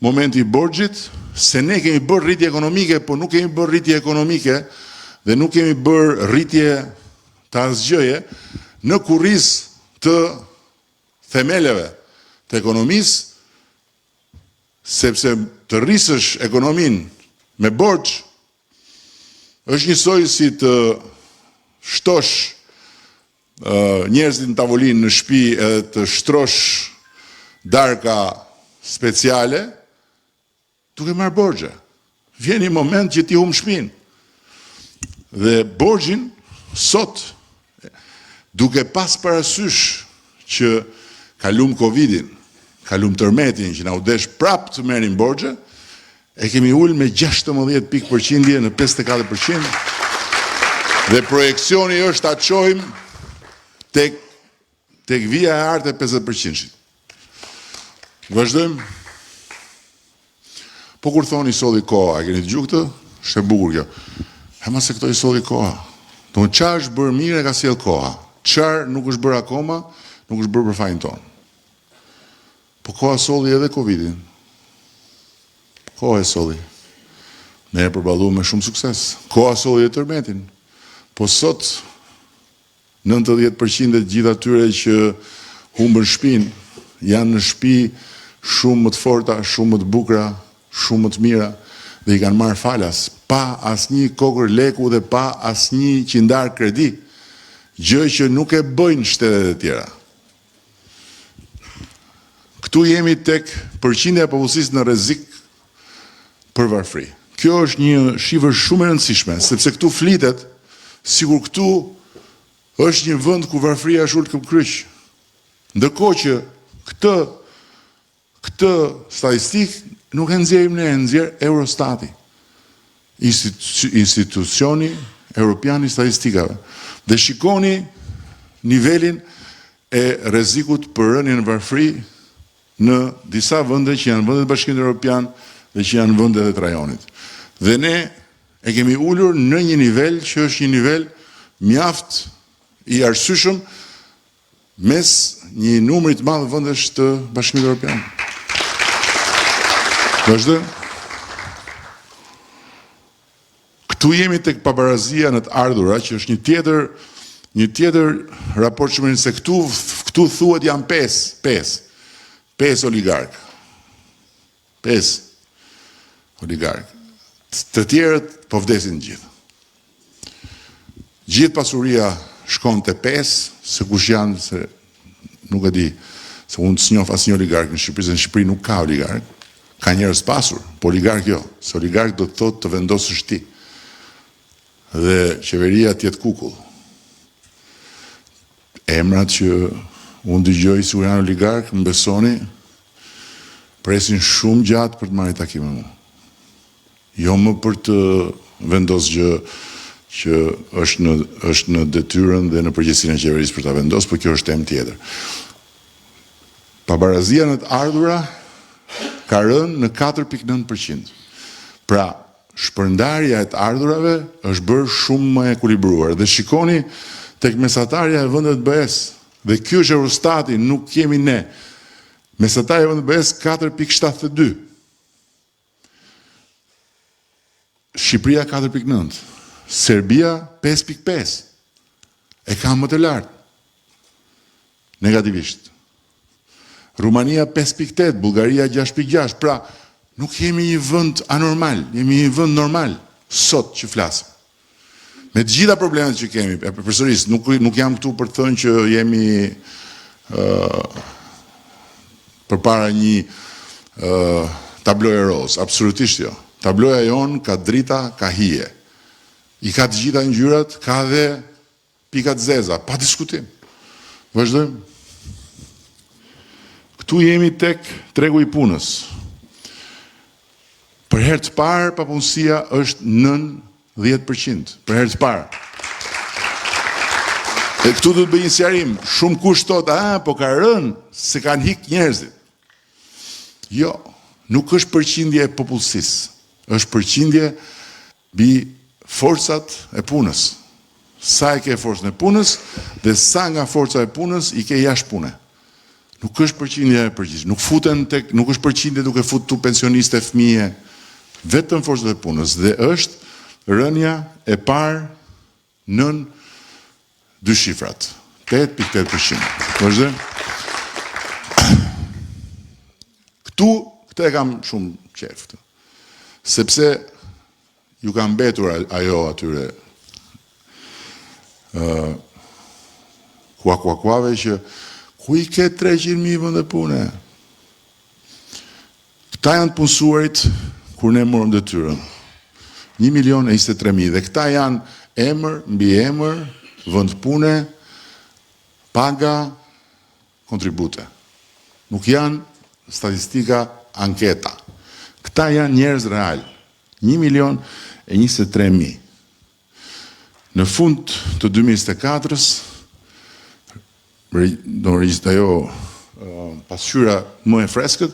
momenti i borxhit, se ne kemi bërë rritje ekonomike, po nuk kemi bërë rritje ekonomike dhe nuk kemi bërë rritje të asgjëje në kurrizë të themeleve të ekonomisë, sepse të rrisësh ekonominë me borxh është njësoj si të shtosh njerëzit në tavolinë në shtëpi edhe të shtrosh darka speciale duke marrë borxhe. Vjen një moment që ti humb shtëpinë. Dhe borxhin sot, duke pas parasysh që kalum Covidin, kalum tërmetin që na u desh prap të merrim borxhe, e kemi ullë me 16 pikë përqindje në 54%, dhe projekcioni është ta çojmë tek vija e artë e 50%. Vazhdojmë. Po kur thoni solli koha, e keni dëgjuar këtë? Është e bukur kjo. Hema se këto i solli koha. Don çfarë është bërë mirë e ka sjell koha. Çfarë nuk është bërë akoma, nuk është bërë për fajin tonë. Po koha solli edhe Covidin. Koha e solli. Ne e përballuam me shumë sukses. Koha solli e tërmetin. Po sot 90% e gjithë atyre që humbën shtëpinë janë në shtëpi shumë më të forta, shumë më të bukura, shumë më të mira dhe i kanë marrë falas pa asnjë kokër leku dhe pa asnjë qindar kredi, gjë që nuk e bëjnë shtetet e tjera. Këtu jemi tek përqindja e popullsisë në rrezik për varfëri. Kjo është një shifër shumë e rëndësishme, sepse këtu flitet sikur këtu është një vend ku varfëria është ulë këmbë kryq. Ndërkohë që këtë statistikë nuk e nxjerrim ne, e nxjerr Eurostati, institucioni Europian i statistikave. Dhe shikoni nivelin e rrezikut për rënien në varfëri në disa vende që janë vendet e Bashkimit Evropian dhe që janë vendet e rajonit. Dhe ne e kemi ulur në një nivel që është një nivel mjaft i arsyeshëm mes një numri të madh vendesh të Bashkimit Evropian. Vazhdo. Këtu jemi tek pabarazia në të ardhura, që është një tjetër raport që më se këtu thuhet janë 5 oligark. 5 oligark. Të tjerët po vdesin gjithë. Gjithë pasuria shkon te 5, se kush janë, se nuk e di, se unë s'njoh asnjë oligark në Shqipëri, se në Shqipëri nuk ka oligark. Ka njerëz pasur, po oligark jo. Se oligark do të thotë të vendosësh ti. Dhe qeveria të jetë kukull. Emrat që unë dëgjoj si janë oligark, më besoni, presin shumë gjatë për të marrë takim me mua. Jo më për të vendosur gjë që është në detyrën dhe në përgjegjësinë e qeverisë për ta vendosur, por kjo është temë tjetër. Pabarazia në të ardhura ka rënë në 4.9%. Pra, shpërndarja e të ardhurave është bërë shumë më e ekuilibruar. Dhe shikoni tek mesatarja e vendet BE-s. Dhe ky është Eurostati, nuk kemi ne. Mesatarja e vendet BE-s 4.72. Shqipëria 4.9. Serbia 5.5. E ka më të lartë. Negativisht. Rumania 5.8, Bullgaria 6.6. Pra, nuk jemi një vend anormal, jemi një vend normal, sot që flasim. Me të gjitha problemet që kemi, përsëris, nuk jam këtu për të thënë që jemi përpara një tabloje roz, absolutisht jo. Tabloja jon ka drita, ka hije. I ka të gjitha ngjyrat, ka dhe pikat zeza, pa diskutim. Vazhdojmë. Këtu jemi tek tregu i punës. Për herë të parë, papunësia është nën 10%. Për herë të parë. E këtu do të bëj një sqarim. Shumë kush thotë, po ka rënë se kanë hik njerëzit. Jo, nuk është përqindje e popullsisë. Është përqindje mbi forcat e punës. Sa e ke forcën e punës dhe sa nga forca e punës i ke jashtë pune. Nuk është përqindje e përgjithshme. Nuk është përqindje duke futur pensionistë, fëmijë, vetëm forcat e punës dhe është rënja e parë nën dy shifrat. 8.8%. Vazhdo. Këtë e kam shumë qef. Sepse ju ka mbetur ajo atyre kuave që ku i ke 300.000 vende pune? Këta janë të punësuarit kur ne morëm detyrën. 1.023.000 dhe këta janë emër mbi emër, vend pune, paga, kontribute. Nuk janë statistika anketa. Këta janë njerëz real. 1.023.000. Në fund të 2024-s, do në regjistra jo pasqyra më e freskët,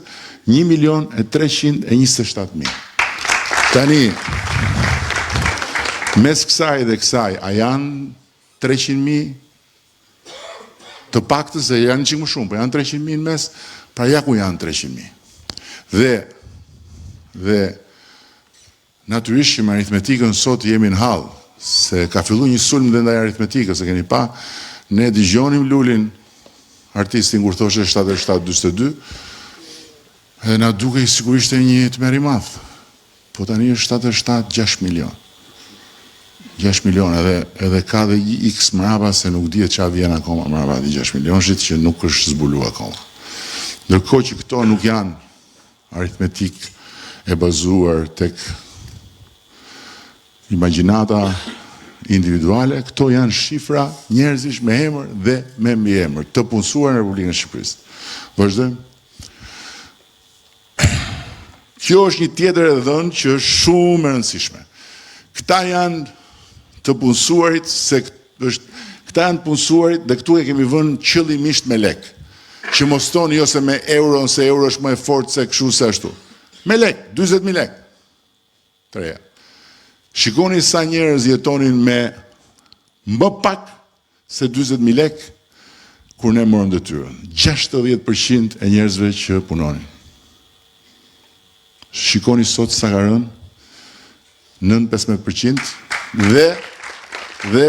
1.327.000. Tani, mes kësaj dhe kësaj, a janë 300.000? Të paktës e janë qikë më shumë, po janë 300.000 në mes, Pra ja ku janë 300.000. Dhe natyrisht që me aritmetikën sot jemi në hall, se ka filluar një sulm dhe ndaj aritmetikës, e keni pa, ne dëgjonim Lulin, artistin kur thoshe 77-42, edhe na duke sigurisht e një të meri madh. Po tani është 77-6 milion. 6 milion edhe ka dhe x mrapa se nuk dihet çfarë vjen akoma mrapa di 6 milionshit që nuk është zbuluar akoma. Ndërkohë që këto nuk janë aritmetik e bazuar tek imagjinata individuale, këto janë shifra njerëzish me emër dhe me mbiemër të punësuar në Republikën e Shqipërisë. Vazhdojmë. Kjo është një tjetër e dhënë që është shumë e rëndësishme. Këta janë të punësuarit, këta janë të punësuarit dhe këtu e kemi vënë qëllimisht me lek. Që mos toni jo se me euro, nëse euro është më e fortë se kështu se ashtu. Me lek, 20.000 lek. Treja. Shikoni sa njerëz jetonin me më pak se 20.000 lek kur ne morëm detyrën. 60% e njerëzve që punonin. Shikoni sot sa ka rënë, 9-15% dhe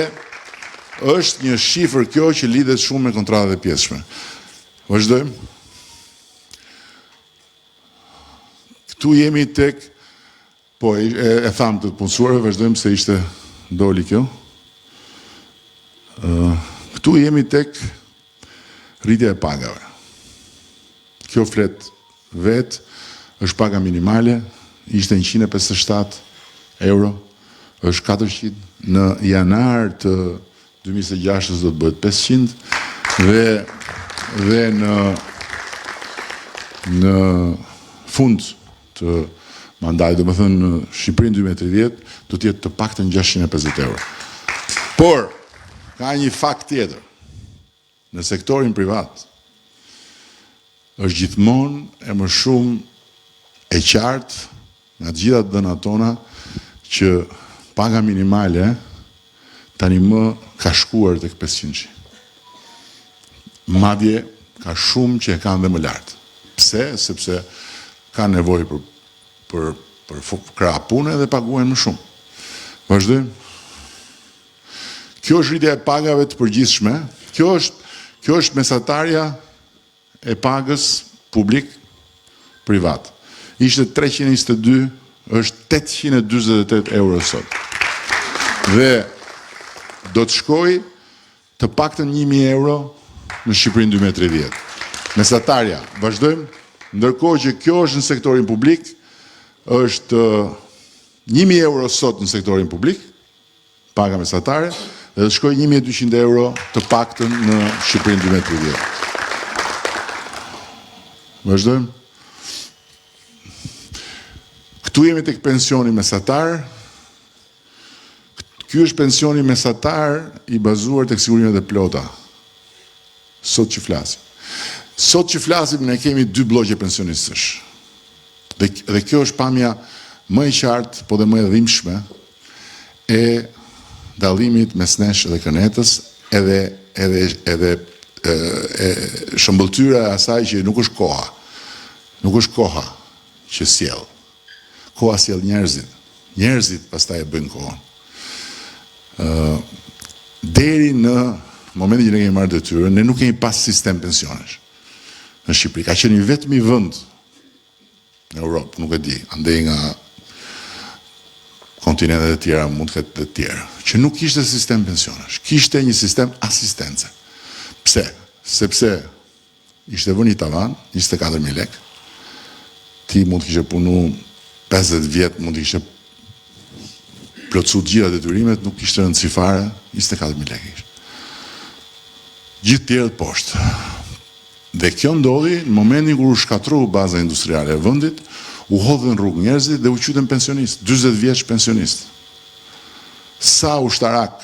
është një shifër kjo që lidhet shumë me kontratat e pjesshme. Vazhdojmë. Këtu jemi tek, po e tham të punësuarve, vazhdojmë se ishte doli kjo. Këtu jemi tek rritja e pagave. Kjo flet vet, është paga minimale, ishte 157 euro, është 400, në janar të 2006 do të bëhet 500, dhe në fund të mandatit, do më thënë në Shqipërinë 2030, do të jetë të paktën 650 euro. Por, ka një fakt tjetër, në sektorin privat, është gjithmonë e më shumë e qartë nga të gjitha dhënat tona që paga minimale tani më ka shkuar tek 500. Madje ka shumë që e kanë dhe më lartë. Pse? Sepse ka nevojë për krah pune dhe paguajnë më shumë. Vazhdojmë. Kjo është rritja e pagave të përgjithshme. Kjo është mesatarja e pagës publik-privat. Ishte 322, është 828 euro sot. Dhe do të shkoj të paktën 1.000 euro në Shqipërinë 2030. Mesatarja, vazhdojmë, ndërkohë që kjo është në sektorin publik, është 1.000 euro sot në sektorin publik, paga mesatare, dhe do të shkoj 1.200 euro të paktën në Shqipërinë 2030. Vazhdojmë. Këtu jemi tek pensioni mesatar. Ky është pensioni mesatar i bazuar tek sigurimet e plota. Sot që flasim, ne kemi 2 blloqe pensionistësh. Dhe kjo është pamja më e qartë, po dhe më e dhimbshme e dallimit mes nesh dhe Kënetës, edhe shëmbëltyra e asaj që nuk është koha. Nuk është koha që sjell. Koha sjell njerëzit. Njerëzit pastaj e bëjnë kohën. Deri në momentin që ne kemi marrë detyrën, ne nuk kemi pas sistem pensionesh në Shqipëri. Ka qenë vetëm i vend në Europë, nuk e di, andej nga kontinentet e tjera, mund të ketë të tjera, që nuk kishte sistem pensionesh, kishte një sistem asistence. Pse? Sepse ishte vënë një tavan, 24.000 lek, ti mund të kishe punu 50 vjet, mund të kishe plotësu të gjitha detyrimet, nuk kishte rëndësi fare, 24.000 lek ishte. Gjithë tjerët poshtë. Dhe kjo ndodhi në momentin kur u shkatru baza industriale e vendit, u hodhën rrugë njerëzit dhe u quajtën pensionist, 40 vjeç pensionist. Sa ushtarak,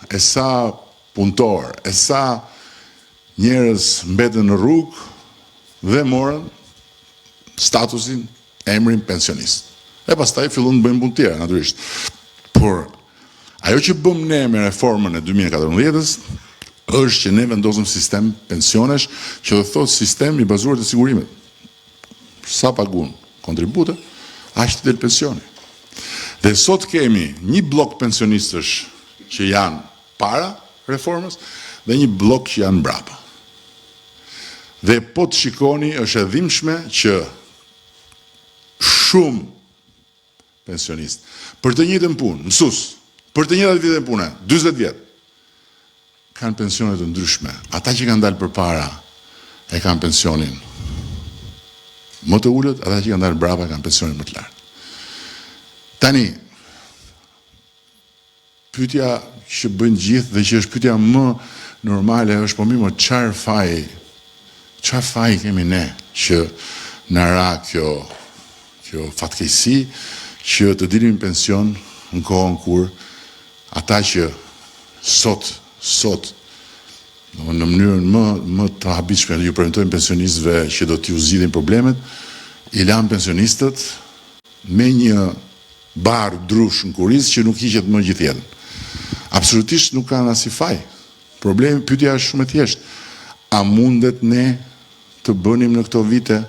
e sa punëtor, e sa njerëz mbetën në rrugë dhe morën statusin, emrin pensionist. E pastaj fillon të bëjmë punë tjera, natyrisht. Por ajo që bëm ne me reformën e 2014-s është që ne vendosëm sistem pensionesh që do thotë sistem i bazuar të sigurimet. Sa pagun kontribute, aq të del pensioni. Dhe sot kemi një blok pensionistësh që janë para reformës dhe një blok që janë mbrapa. Dhe po të shikoni është e dhimbshme që shumë pensionistë për të njëjtën punë, mësues, për të njëjtat vite pune, 40 vjet, kanë pensione të ndryshme. Ata që kanë dalë përpara e kanë pensionin më të ulët, ata që kanë dalë mbrapa kanë pensionin më të lartë. Tani, pyetja që bëjnë gjithë dhe që është pyetja më normale është po mirë, çfarë faji kemi ne që na ra kjo fatkeqësi që të dilim pension në kohën kur ata që sot në mënyrën më të habitshme ju premtojnë pensionistëve që do t'ju zgjidhin problemet, i lanë pensionistët me një barë drush në kuriz që nuk hiqet më gjithë jetën. Absolutisht nuk kanë asnjë faj. Problemi, pyetja është shumë e thjeshtë. A mundet ne të bënim në këto vite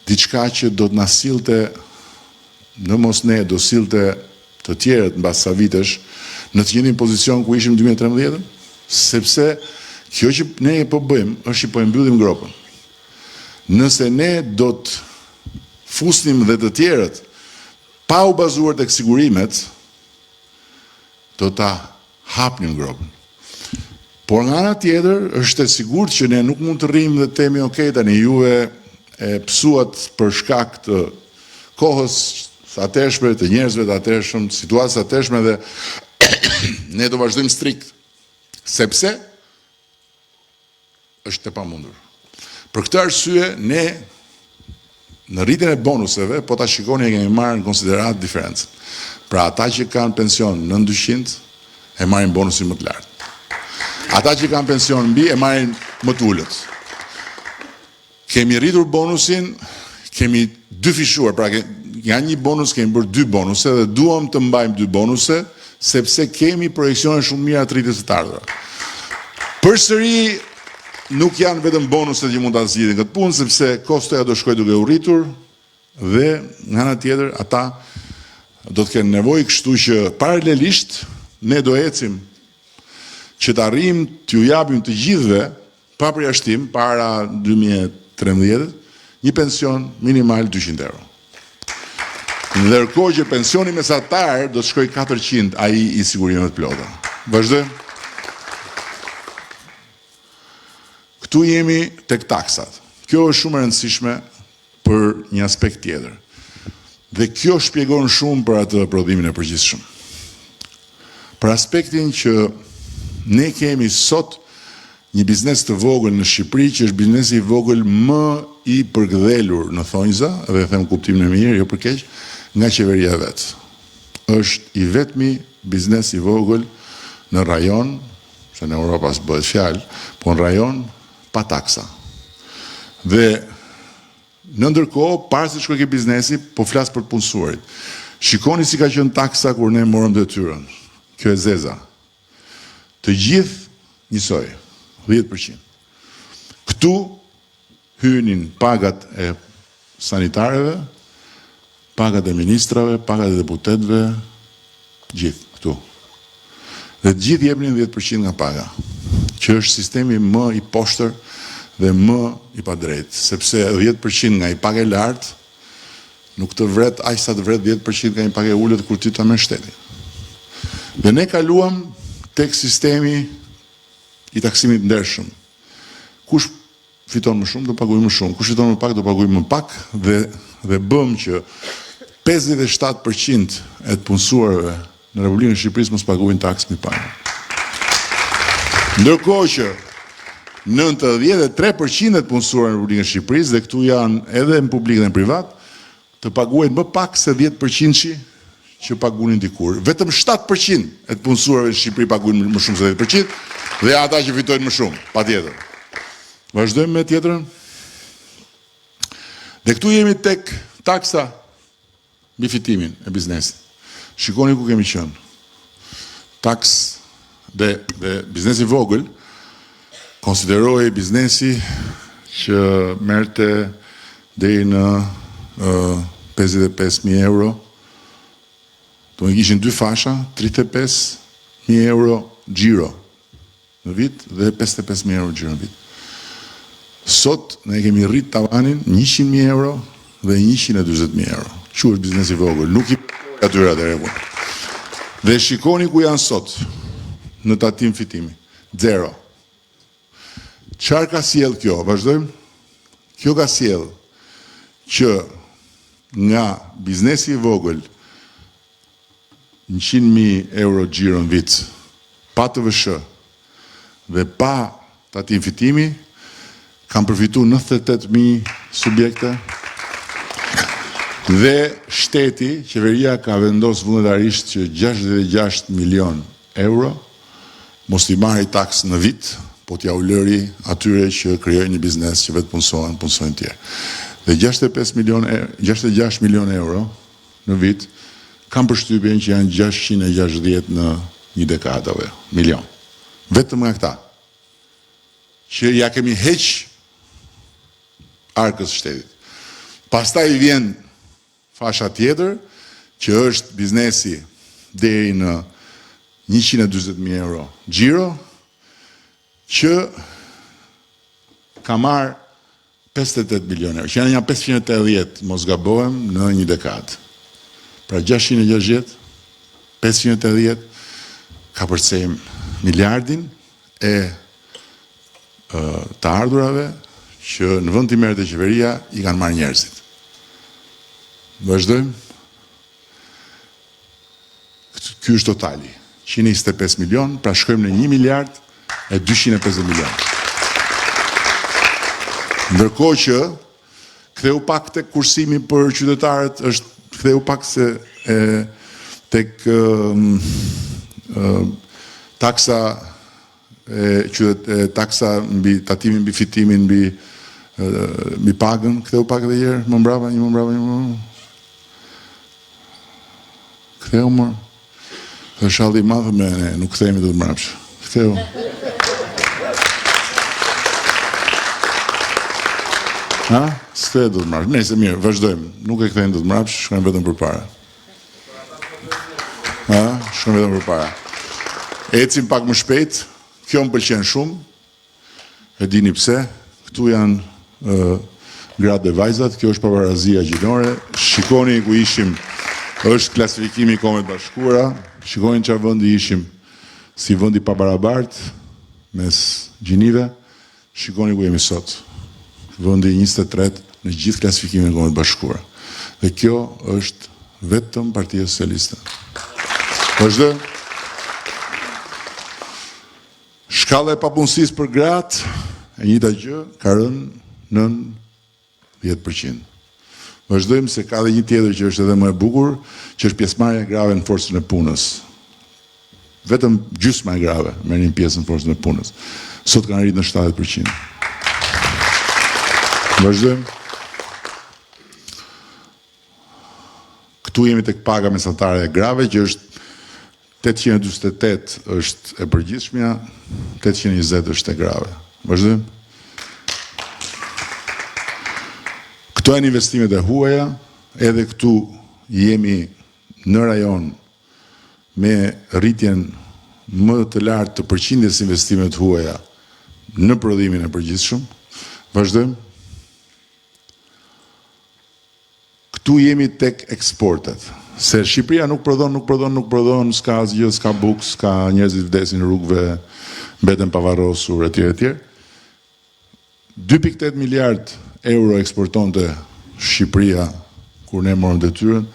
diçka që do të na sillte, në mos ne do sillte të tjerët mbas sa vitesh në të njëjtin pozicion ku ishim 2013, sepse kjo që ne po bëjmë është që po e mbyllim gropën. Nëse ne do të fusnim dhe të tjerët pa u bazuar tek sigurimet, do ta hapnim gropën. Por nga ana tjetër, është e sigurt që ne nuk mund të rrim dhe të themi, okay, tani juve e psuat për shkak të kohës së atërshme, të njerëzve të atërshëm, situatës atërshme dhe ne do vazhdojmë strikt, sepse është e pamundur. Për këtë arsye, ne në rritjen e bonuseve, po ta shikoni e kemi marrë në konsiderat diferencën. Pra ata që kanë pension në 200 e marrin bonusin më të lartë. Ata që kanë pension mbi e marrin më të ulët. Kemi rritur bonusin, kemi dy fishuar, pra nga një bonus kemi bërë 2 bonuse dhe duam të mbajmë 2 bonuse sepse kemi projeksione shumë mira të rritjes së të ardhurave. Përsëri nuk janë vetëm bonuset që mund ta zgjidhin këtë punë, sepse kostoja do shkojë duke u rritur dhe nga ana tjetër ata do të kenë nevojë, kështu që paralelisht ne do ecim që të arrijmë t'ju japim të gjithëve pa përjashtim para 2013 një pension minimal 200 euro. Ndërkohë që pensioni mesatar do të shkojë 400, ai i sigurimeve të plota. Vazhdojmë. Këtu jemi tek taksat. Kjo është shumë e rëndësishme për një aspekt tjetër. Dhe kjo shpjegon shumë për atë prodhimin e përgjithshëm. Për aspektin që ne kemi sot një biznes të vogël në Shqipëri, që është biznesi i vogël më i përgdhelur në thonjza, dhe them kuptimin e mirë, jo për keq, nga qeveria vetë. Është i vetmi biznes i vogël në rajon, se në Europa s'bëhet fjalë, po në rajon pa taksa. Dhe në ndërkohë, para se shkoj ke biznesi, po flas për të punësuarit. Shikoni si ka qenë taksa kur ne morëm detyrën. Kjo e zeza. Të gjithë njësoj, 10%. Këtu hynin pagat e sanitarëve, pagat e ministrave, pagat e deputetëve, gjithë këtu. Dhe gjithë jepnin 10% nga paga, që është sistemi më i poshtër dhe më i padrejtë, sepse 10% nga i paga e lartë nuk të vret aq sa të vret 10% nga i paga e ulët kur ti ta merr shtetin. Dhe ne kaluam tek sistemi i taksimit ndershëm. Kush fiton më shumë do paguajë më shumë, kush fiton më pak do paguajë më pak dhe bëm që 57% e të punësuarve në Republikën e Shqipërisë mos paguajnë taksë mbi pagë. Ndërkohë që 93% e të punësuarve në Republikën e Shqipërisë, dhe këtu janë edhe në publik dhe në privat, të paguajnë më pak se 10% që pagunin dikur. Vetëm 7% e të punësuarve në Shqipëri paguajnë më shumë se 10% dhe ata që fitojnë më shumë, patjetër. Vazhdojmë me tjetrën. Dhe këtu jemi tek taksa mbi fitimin e biznesit. Shikoni ku kemi qenë. Taks dhe biznesi vogël konsiderohej biznesi që merrte deri në 55.000 euro. Do të kishin dy fasha, 35.000 euro xhiro në vit dhe 55.000 euro xhiro në vit. Sot ne kemi rrit tavanin 100.000 euro dhe 140.000 euro. Që është biznesi vogël, nuk i atyre atë rregull. Dhe shikoni ku janë sot në tatim fitimi. 0. Çfarë ka sjell kjo? Vazhdojmë. Kjo ka sjell që nga biznesi i vogël 100.000 euro xhiro në vit, pa TVSH dhe pa tatim fitimi, kam përfitu 98.000 subjekte dhe shteti, qeveria ka vendos vullnetarisht që 66 milion euro mos t'i marri taks në vit, po t'ja u lëri atyre që krijojnë një biznes që vetë punsojnë tjerë. Dhe 66 milion euro në vit kam përshtypjen që janë 660 në një dekadë milion. Vetëm nga këta që ja kemi heq arkës shtetit. Pastaj vjen fasha tjetër, që është biznesi deri në 140.000 euro xhiro, që ka marrë 58 milion euro, që janë 580, mos gabohem, në një dekadë. Pra 660, 580, ka përcejm miliardin e të ardhurave që në vend t'i merrte qeveria i kanë marrë njerëzit. Vazhdojmë. Ky është totali. 125 milion, pra shkojmë në 1 miliard e 250 milion. Ndërkohë që ktheu pak tek kursimi për qytetarët, është ktheu pak se tek taksa taksa mbi tatimin, mbi fitimin, mbi pagën, ktheu pak edhe herë, më mbrapa, një më mbrapa. Ktheu më. Dhe shalli i madh me ne, nuk kthehemi dot mbrapsht. Ktheu. Ha? S'kthehet dot mbrapsht. Nëse mirë, vazhdojmë. Nuk e kthejmë dot mbrapsht, shkojmë vetëm përpara. Ha? Shkojmë vetëm përpara. Ecim pak më shpejt. Kjo më pëlqen shumë. E dini pse? Ktu janë gratë dhe vajzat, kjo është paparazia gjinore. Shikoni ku ishim, është klasifikimi i Kombeve të Bashkuara. Shikoni çfarë vendi ishim, si vendi pa barabart mes gjinive. Shikoni ku jemi sot. Vendi 23 në gjithë klasifikimin e Kombeve të Bashkuara. Dhe kjo është vetëm Partia Socialiste. Vazhdo. Shkalla e papunësisë për gratë, e njëjta gjë, ka rënë nën 10%. Vazhdojmë se ka dhe një tjetër që është edhe më e bukur, që është pjesëmarrja e grave në forcën e punës. Vetëm gjysma e grave merrin pjesë në forcën e punës. Sot kanë rritur në 70%. Vazhdojmë. Këtu jemi tek paga mesatare e grave, që është 848 është e përgjithshmja, 820 është e grave. Vazhdojmë. Këto janë investimet e huaja, edhe këtu jemi në rajon me rritjen më të lartë të përqindjes investimeve të huaja në prodhimin e përgjithshëm. Vazhdojmë. Këtu jemi tek eksportet. Se Shqipëria nuk prodhon, s'ka asgjë, s'ka buk, s'ka njerëzit vdesin në rrugëve, mbeten pavarrosur etj. 2.8 miliard euro eksportonte Shqipëria kur ne morëm detyrën,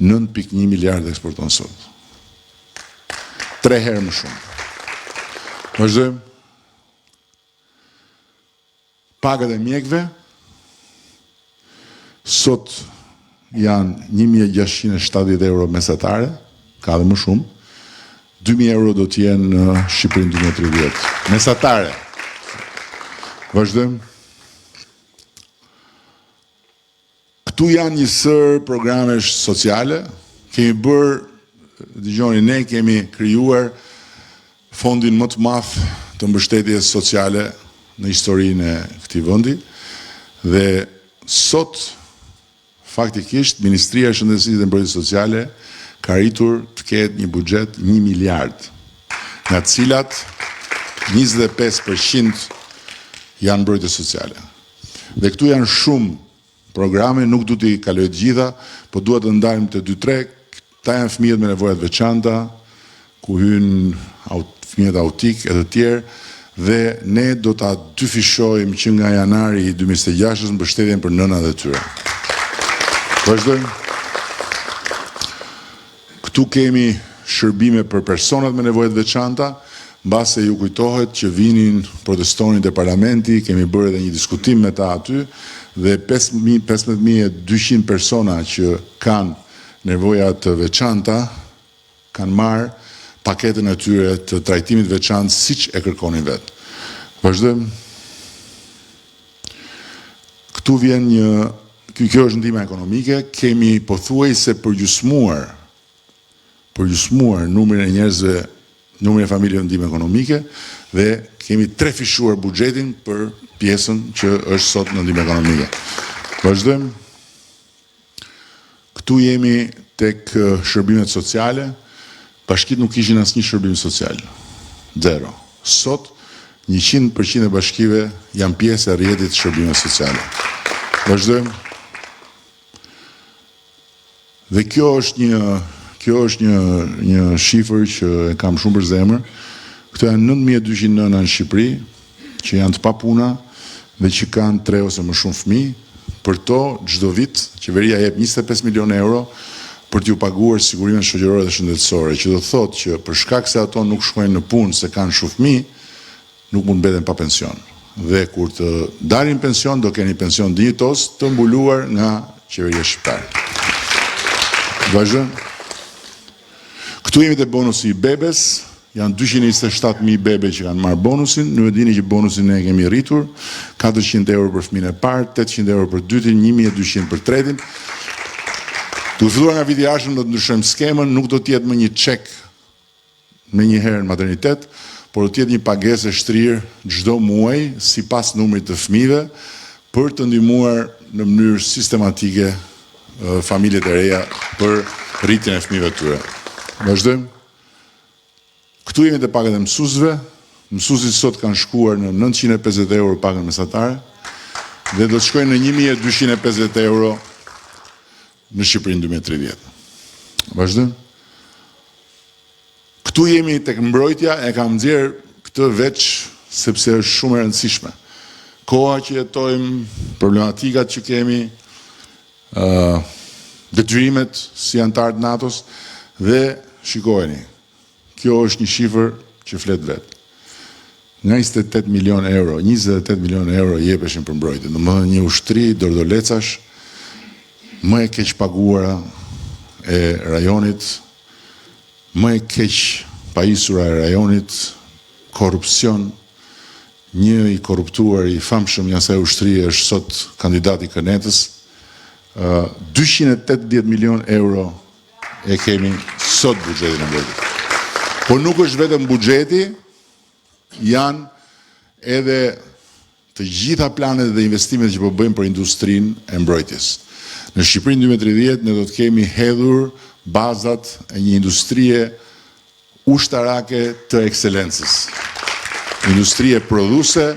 9.1 miliard eksporton sot. 3 herë më shumë. Vazhdojmë. Pagat e mjekëve sot janë 1.670 euro mesatare, ka dhe më shumë. 2.000 euro do t'jenë në Shqipërinë 2030. Mesatare. Vazhdojmë. Këtu janë një sër programesh sociale. Kemi bërë, dëgjoni, ne kemi krijuar fondin më të madh të mbështetjes sociale në historinë e këtij vendi dhe sot faktikisht Ministria e Shëndetësisë dhe Mbrojtjes Sociale ka arritur të ketë një buxhet 1 miliard, nga të cilat 25% janë mbrojtje sociale. Dhe këtu janë shumë programe, nuk du t'i kaloj të gjitha, po duhet të ndajmë të 2-3, ta janë fëmijët me nevojat veçanta, ku hyn fëmijët autik e të tjerë, dhe ne do ta dyfishojmë që nga janari i 2026 mbështetjen për nënat e tyre. Vazhdojmë. Këtu kemi shërbime për personat me nevojat veçanta, mbase ju kujtohet që vinin protestonin e parlamenti, kemi bërë edhe një diskutim me ta aty, dhe 15.200 persona që kanë nevojat të veçanta, kanë marrë paketën e tyre të trajtimit veçantë siç e kërkonin vetë. Vazhdojmë. Këtu vjen kjo është ndihma ekonomike, kemi pothuajse përgjysmuar numrin e njerëzve, numrin e familjeve në ndihmë ekonomike dhe kemi trefishuar buxhetin për pjesën që është sot në ndihmë ekonomike. Vazhdojmë. Këtu jemi tek shërbimet sociale. Bashkitë nuk kishin asnjë shërbim social. 0. Sot 100% e bashkive janë pjesë e rrjetit të shërbimeve sociale. Vazhdojmë. Dhe kjo është një shifër që e kam shumë për zemër. Këto janë 9200 nëna në Shqipëri që janë të papuna dhe që kanë 3 ose më shumë fëmijë. Për to, çdo vit qeveria jep 25 milion euro për t'ju paguar sigurimet shoqërore dhe shëndetësore, që do thotë që për shkak se ato nuk shkojnë në punë se kanë shumë fëmijë, nuk mund mbeten pa pension. Dhe kur të dalin pension, do keni pension dinjitos të mbuluar nga qeveria shqiptare. Vazhdojmë. Këtu jemi te bonusi i bebes, janë 227.000 bebe që kanë marrë bonusin, ju e dini që bonusin ne kemi rritur, 400 euro për fëmijën e parë, 800 euro për dytin, 1200 për tretin. Të filluar nga viti i ardhshëm do të ndryshojmë skemën, nuk do të jetë më një çek me një herë në maternitet, por do të jetë një pagesë e shtrirë çdo muaj sipas numrit të fëmijëve për të ndihmuar në mënyrë sistematike familjet e reja për rritjen e fëmijëve të tyre. Vazhdojmë. Këtu jemi te pagat e mësuesve. Mësuesit sot kanë shkuar në 950 euro pagën mesatare dhe do të shkojnë në 1250 euro në Shqipërinë 2030. Vazhdojmë. Këtu jemi tek mbrojtja, e kam nxjerr këtë veç sepse është shumë e rëndësishme. Koha që jetojmë, problematikat që kemi, detyrimet si antar të NATO-s dhe shikojeni. Kjo është një shifër që flet vetë. Nga 28 milion euro, 28 milion euro jepeshin për mbrojtje. Domethënë një ushtri dordolecash më e keq paguara e rajonit, më e keq pajisura e rajonit, korrupsion, një i korruptuar i famshëm i asaj ushtrie është sot kandidati i Kënetës. 280 milion euro e kemi sot buxhetin e mbrojtjes. Por nuk është vetëm buxheti, janë edhe të gjitha planet dhe investimet që po bëjmë për industrinë e mbrojtjes. Në Shqipërinë 2030 ne do të kemi hedhur bazat e një industrie ushtarake të ekselencës. Industrie prodhuese,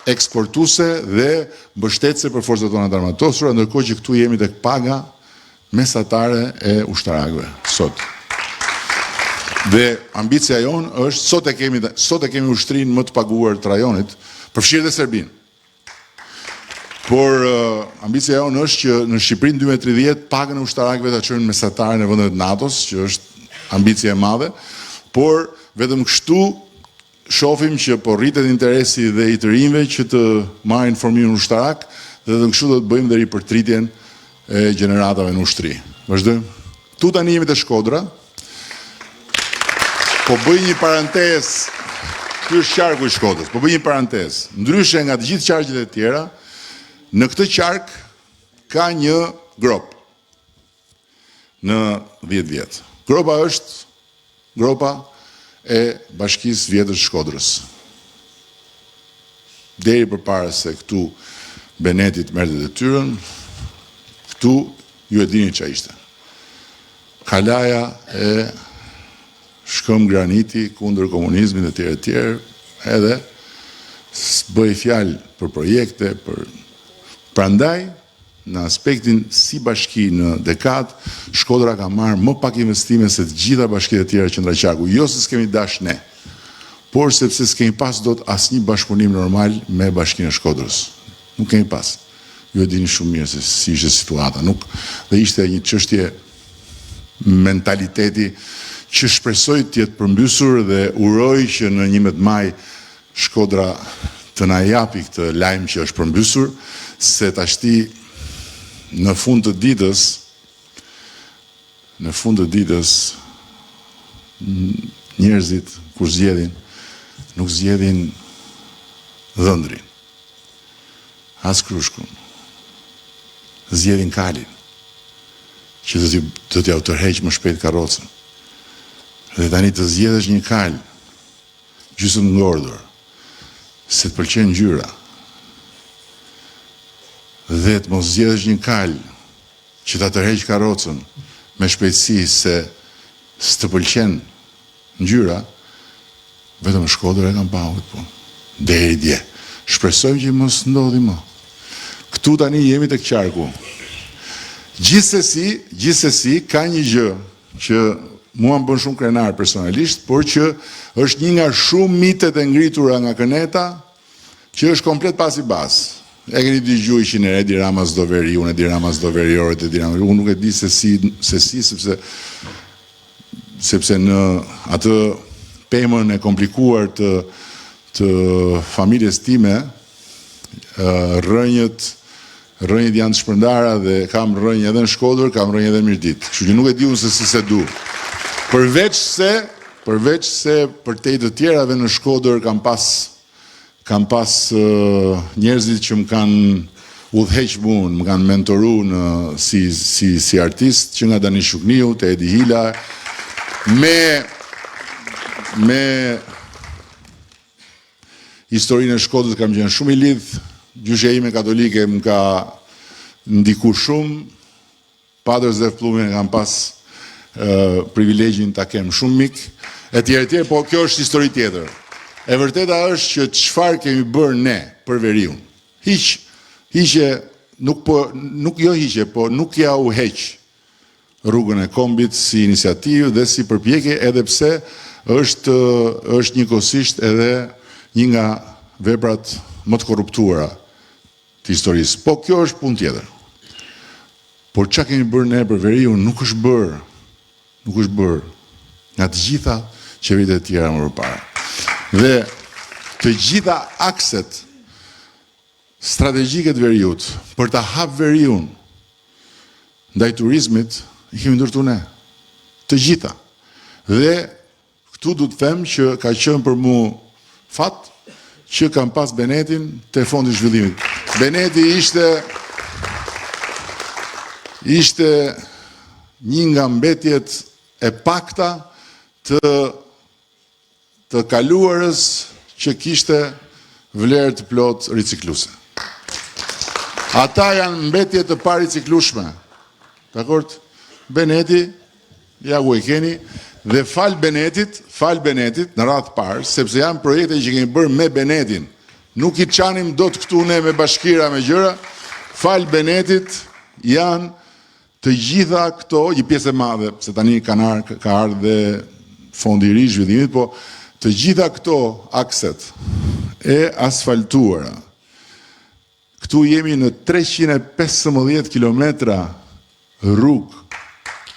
eksportuese dhe mbështetëse për forcat tona të armatosura, ndërkohë që këtu jemi tek paga mesatare e ushtarakëve sot. Dhe ambicia jonë është sot e kemi ushtrinë më të paguar të rajonit, përfshirë dhe Serbinë. Por ambicia jonë është që në Shqipërinë 2030 pagën e ushtarakëve ta çojmë mesatare në vendet e NATO-s, që është ambicia e madhe, por vetëm kështu shohim që po rritet interesi dhe i të rinjve që të marrin formimin ushtarak, dhe vetëm kështu do të bëjmë dhe ripërtritjen e gjeneratave në ushtri. Vazhdojmë. Tu tani jemi te Shkodra. Po bëj një parantezë, ky është qarku i Shkodrës, po bëj një parantezë. Ndryshe nga të gjithë qarqet e tjera, në këtë qark ka një grop në 10 vjet. Gropa është gropa e Bashkisë Vjetër Shkodrës. Deri përpara se këtu Benetit merrte detyrën, këtu ju e dini ç'a ishte. Kalaja e shkëm graniti kundër komunizmit e tjerë, edhe bëj fjalë për projekte, prandaj në aspektin si bashki në dekad, Shkodra ka marrë më pak investime se të gjitha bashkitë e tjera qendraqarku, jo se s'kemi dash ne, por sepse s'kemi pas dot asnjë bashkëpunim normal me Bashkinë e Shkodrës. Nuk kemi pas. Ju e dini shumë mirë se si ishte situata, dhe ishte një çështje mentaliteti që shpresoj të jetë përmbysur dhe uroj që në 11 maj Shkodra të na japi këtë lajm që është përmbysur, se tashti në fund të ditës njerëzit kur zgjedhin nuk zgjedhin dhëndrin, as krushkun, zgjedhin kalin, që do t'ja u tërheq më shpejt karrocën. Dhe tani të zgjedhësh një kal gjysmë ngordër, se të pëlqen ngjyra, dhe të mos zgjedhësh një kal që ta tërheq karrocën me shpejtësi se s'të pëlqen ngjyra, vetëm Shkodra e kanë pahurit punë. Deri dje. Shpresojmë që mos ndodhi më. Këtu tani jemi tek qarku. Gjithsesi ka një gjë që mua më bën shumë krenar personalisht, por që është një nga shumë mitet e ngritura nga Këneta, që është komplet pas i bas. E keni dëgjuar që në Edi Rama s'do veri, unë Edi Rama s'do veri, Edi Rama, unë nuk e di se si sepse në atë pemën e komplikuar të familjes time, rënjët janë të shpërndara dhe kam rënjë edhe në Shkodër, kam rënjë edhe në Mirdit. Kështu që nuk e di unë se si se du. Përveç se për te të tjerave në Shkodër kam pas njerëzit që më kanë udhëheq mua, më kanë mentoru si artist, që nga Dani Shukniu, te Edi Hila, me historinë e Shkodrës kam qenë shumë i lidh, gjyshja ime katolike më ka ndiku shumë, Padre Zef Plumin kam pas privilegjin ta kem shumë mik, e tjerë, po kjo është histori tjetër. E vërteta është që çfarë kemi bërë ne për veriun. Nuk ja u heq rrugën e kombit si iniciativë dhe si përpjekje, edhe pse është njëkohësisht edhe një nga veprat më të korruptuara të historisë. Po kjo është punë tjetër. Por çka kemi bërë ne për veriun nuk është bërë nga të gjitha qeveritë e tjera më përpara. Dhe të gjitha akset strategjike të veriut për ta hap veriun ndaj turizmit i kemi ndërtuar ne. Të gjitha. Dhe këtu du të them që ka qenë për mu fat që kam pas Benetin te fondi i zhvillimit. Beneti ishte një nga mbetjet e pakta të kaluarës që kishte vlerë të plot ricikluese. Ata janë mbetje të pariciklueshme. Dakord? Beneti, ja ku e keni, dhe fal Benetit në radhë parë, sepse janë projekte që kemi bërë me Benetin. Nuk i çanim dot këtu ne me bashkira me gjëra. Fal Benetit janë të gjitha këto, një pjesë e madhe, se tani ka ardhur dhe fondi i ri i zhvillimit, po të gjitha këto akset e asfaltuara. Këtu jemi në 315 kilometra rrugë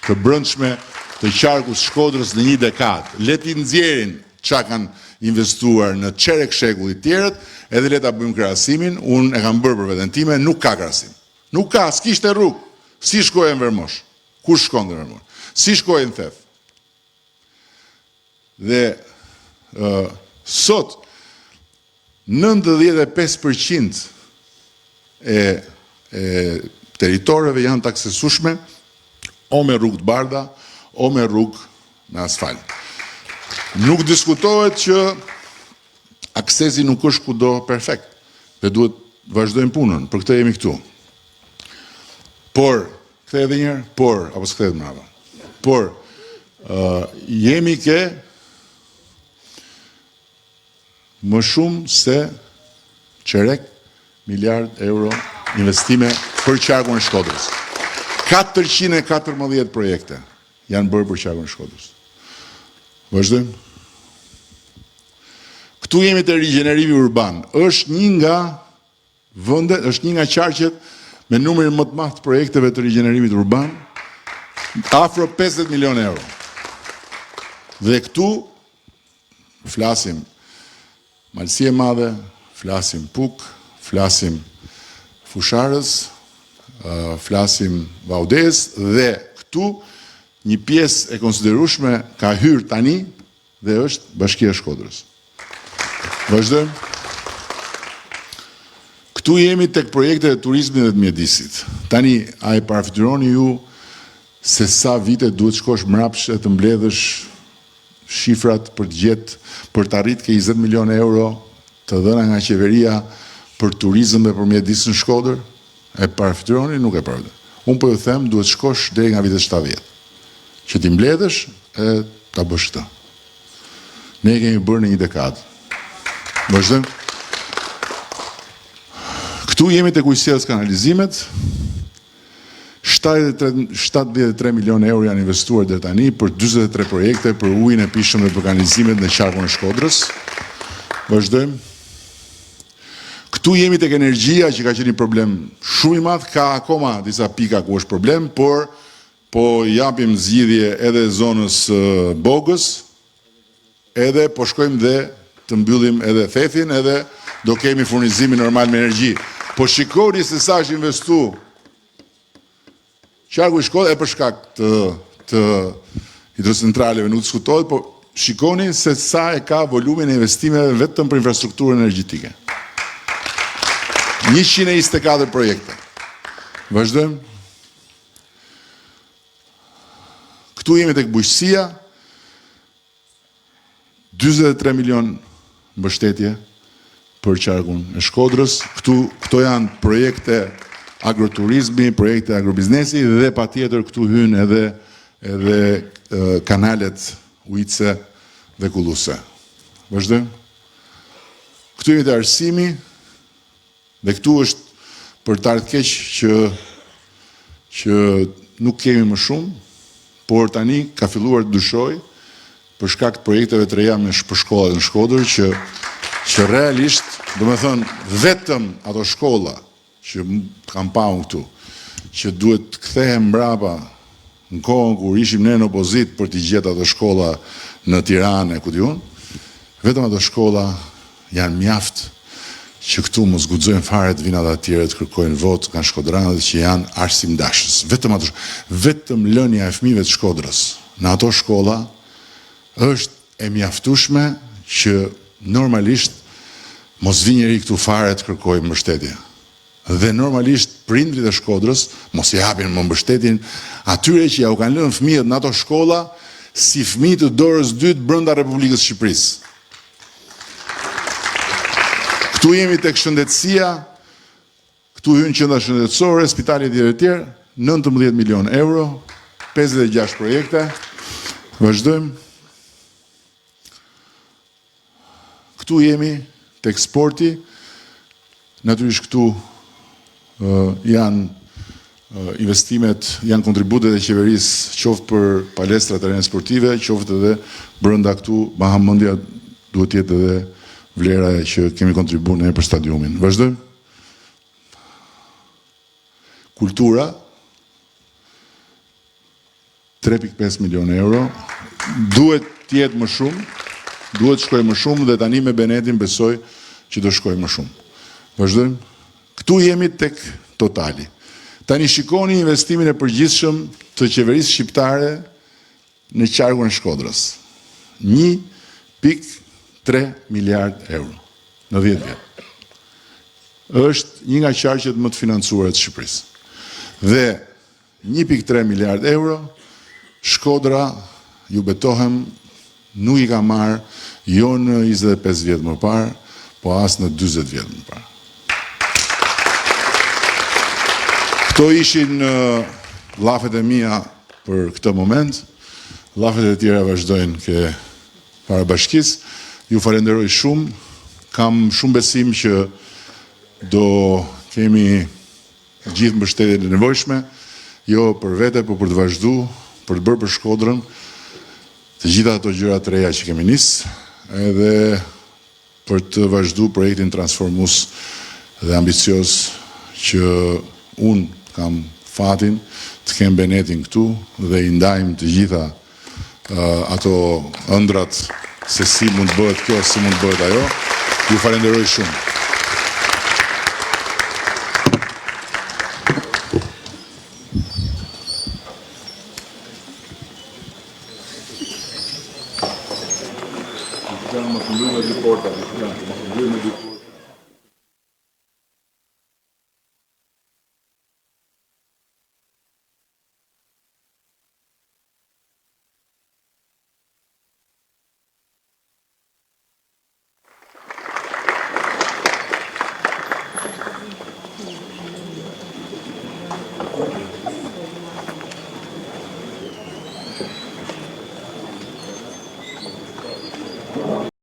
të brendshme të qarkus Shkodrës në një dekadë. Le t'i nxjerrin çka kanë investuar në çerek shekullit tjerët, edhe le ta bëjmë krahasimin. Unë e kam bërë për veten time, nuk ka krahasim. Nuk ka, s'kishte rrugë. Si shkojë në Vermosh? Ku shkon në Vermosh? Si shkojë në Theth? Dhe sot 95% e territoreve janë të aksesueshme o me rrugë të bardha o me rrugë me asfalt. Nuk diskutohet që aksesi nuk është kudo perfekt dhe duhet vazhdojmë punën, për këtë jemi këtu. Por, kthej edhe njërë, apo s'kthehet mrapa. Por, jemi ke më shumë se qerek miliard euro investime për qarkun e Shkodrës. 414 projekte janë bërë për qarkun e Shkodrës. Vazhdojmë. Këtu jemi të rigjenerimi urban. Është një nga vëndet, është një nga qarqet me numrin më të madh të projekteve të rigjenerimit urban, afro 50 milion euro. Dhe këtu flasim Malësie Madhe, flasim Puk, flasim Fusharës, flasim Vaudes, dhe këtu një pjesë e konsiderueshme ka hyrë tani dhe është Bashkia e Shkodrës. Vazhdojmë. Këtu jemi tek projekte e turizmit dhe të mjedisit. Tani, a e parafityroni ju se sa vite duhet shkosh mrapsh e të mbledhësh shifrat për të gjetë, për të arrit ke 20 milion euro të dhëna nga qeveria për turizëm dhe për mjedis në Shkodër? E parafityroni? Nuk e parafityroni. Unë po ju them, duhet shkosh deri nga vitet 70. Që ti mbledhësh e ta bësh këtë. Ne kemi bërë në një dekadë. Vazhdojmë. Këtu jemi të kujtësisë kanalizimet. 73 milion euro janë investuar deri tani për 43 projekte për ujin e pishëm dhe për kanalizimet në qarkun e Shkodrës. Vazhdojmë. Këtu jemi tek energjia që ka qenë një problem shumë i madh, ka akoma disa pika ku është problem, por po japim zgjidhje edhe zonës Bogës, edhe po shkojmë dhe të mbyllim edhe Thethin, edhe do kemi furnizimin normal me energji. Po shikoni se sa është investu qarku i Shkodrës, e për shkak të hidrocentraleve nuk diskutohet, po shikoni se sa e ka volumin e investimeve vetëm për infrastrukturën energjetike. 124 projekte. Vazhdojmë. Këtu jemi tek bujqësia, 43 milion mbështetje për qarkun e Shkodrës. Këto janë projekte agroturizmi, projekte agrobiznesi dhe patjetër këtu hyn edhe kanalet ujitse dhe kulluse. Vazhdojmë. Këtu jemi te arsimi dhe këtu është për të ardhur keq që nuk kemi më shumë, por tani ka filluar të dyshoj për shkak të projekteve të reja me shkollat në Shkodër që realisht, do me thënë, vetëm ato shkolla që kam pa unë këtu, që duhet të kthehem mbrapa në kohën kur ishim ne në opozit për t'i gjetë ato shkolla në Tiranë e ku diun, vetëm ato shkolla janë mjaft që këtu mos guxojnë fare të vinë ata të tjerë të kërkojnë votë nga shkodranët që janë arsimdashës. Vetëm lënia e fëmijëve të Shkodrës në ato shkolla është e mjaftueshme që normalisht mos vi njeri këtu fare të kërkojë mbështetje. Dhe normalisht prindrit e Shkodrës mos i japin më mbështetjen atyre që ja u kanë lënë fëmijët në ato shkolla si fëmijë të dorës dytë brenda Republikës Shqipërisë. Këtu jemi tek shëndetësia, këtu hyn qendra shëndetësore, spitale e tjerë, 19 milion euro, 56 projekte. Vazhdojmë. Këtu jemi tek sporti. Natyrisht këtu janë investimet, janë kontributet e qeverisë, qoftë për palestra terene sportive, qoftë edhe brenda këtu, Bahamendja duhet jetë edhe vlera që kemi kontribuar ne për stadiumin. Vazhdojmë. Kultura, 3.5 milion euro. Duhet të jetë më shumë, duhet shkojë më shumë dhe tani me Benetin besoj që do shkojë më shumë. Vazhdojmë. Këtu jemi tek totali. Tani shikoni investimin e përgjithshëm të qeverisë shqiptare në qarkun e Shkodrës. 1.3 miliard euro në 10 vjet. Është një nga qarqet më të financuara të Shqipërisë. Dhe 1.3 miliard euro Shkodra ju betohem nuk i ka marrë jo në 25 vjetë më parë, po as në 40 vjetë më parë. Këto ishin llafet e mia për këtë moment. Llafet e tjera vazhdojnë ke parabashkisë. Ju falenderoj shumë. Kam shumë besim që do kemi gjithë mbështetjen e nevojshme, jo për vete, por për të vazhduar, për të bërë për Shkodrën të gjitha ato gjëra të reja që kemi nisë, edhe për të vazhduar projektin transformues dhe ambicios që unë kam fatin të kem Benetin këtu dhe i ndajmë të gjitha ato ëndrat se si mund të bëhet kjo, si mund të bëhet ajo. Ju falenderoj shumë. Më këndurë me dy porta, më këndurë me dy porta.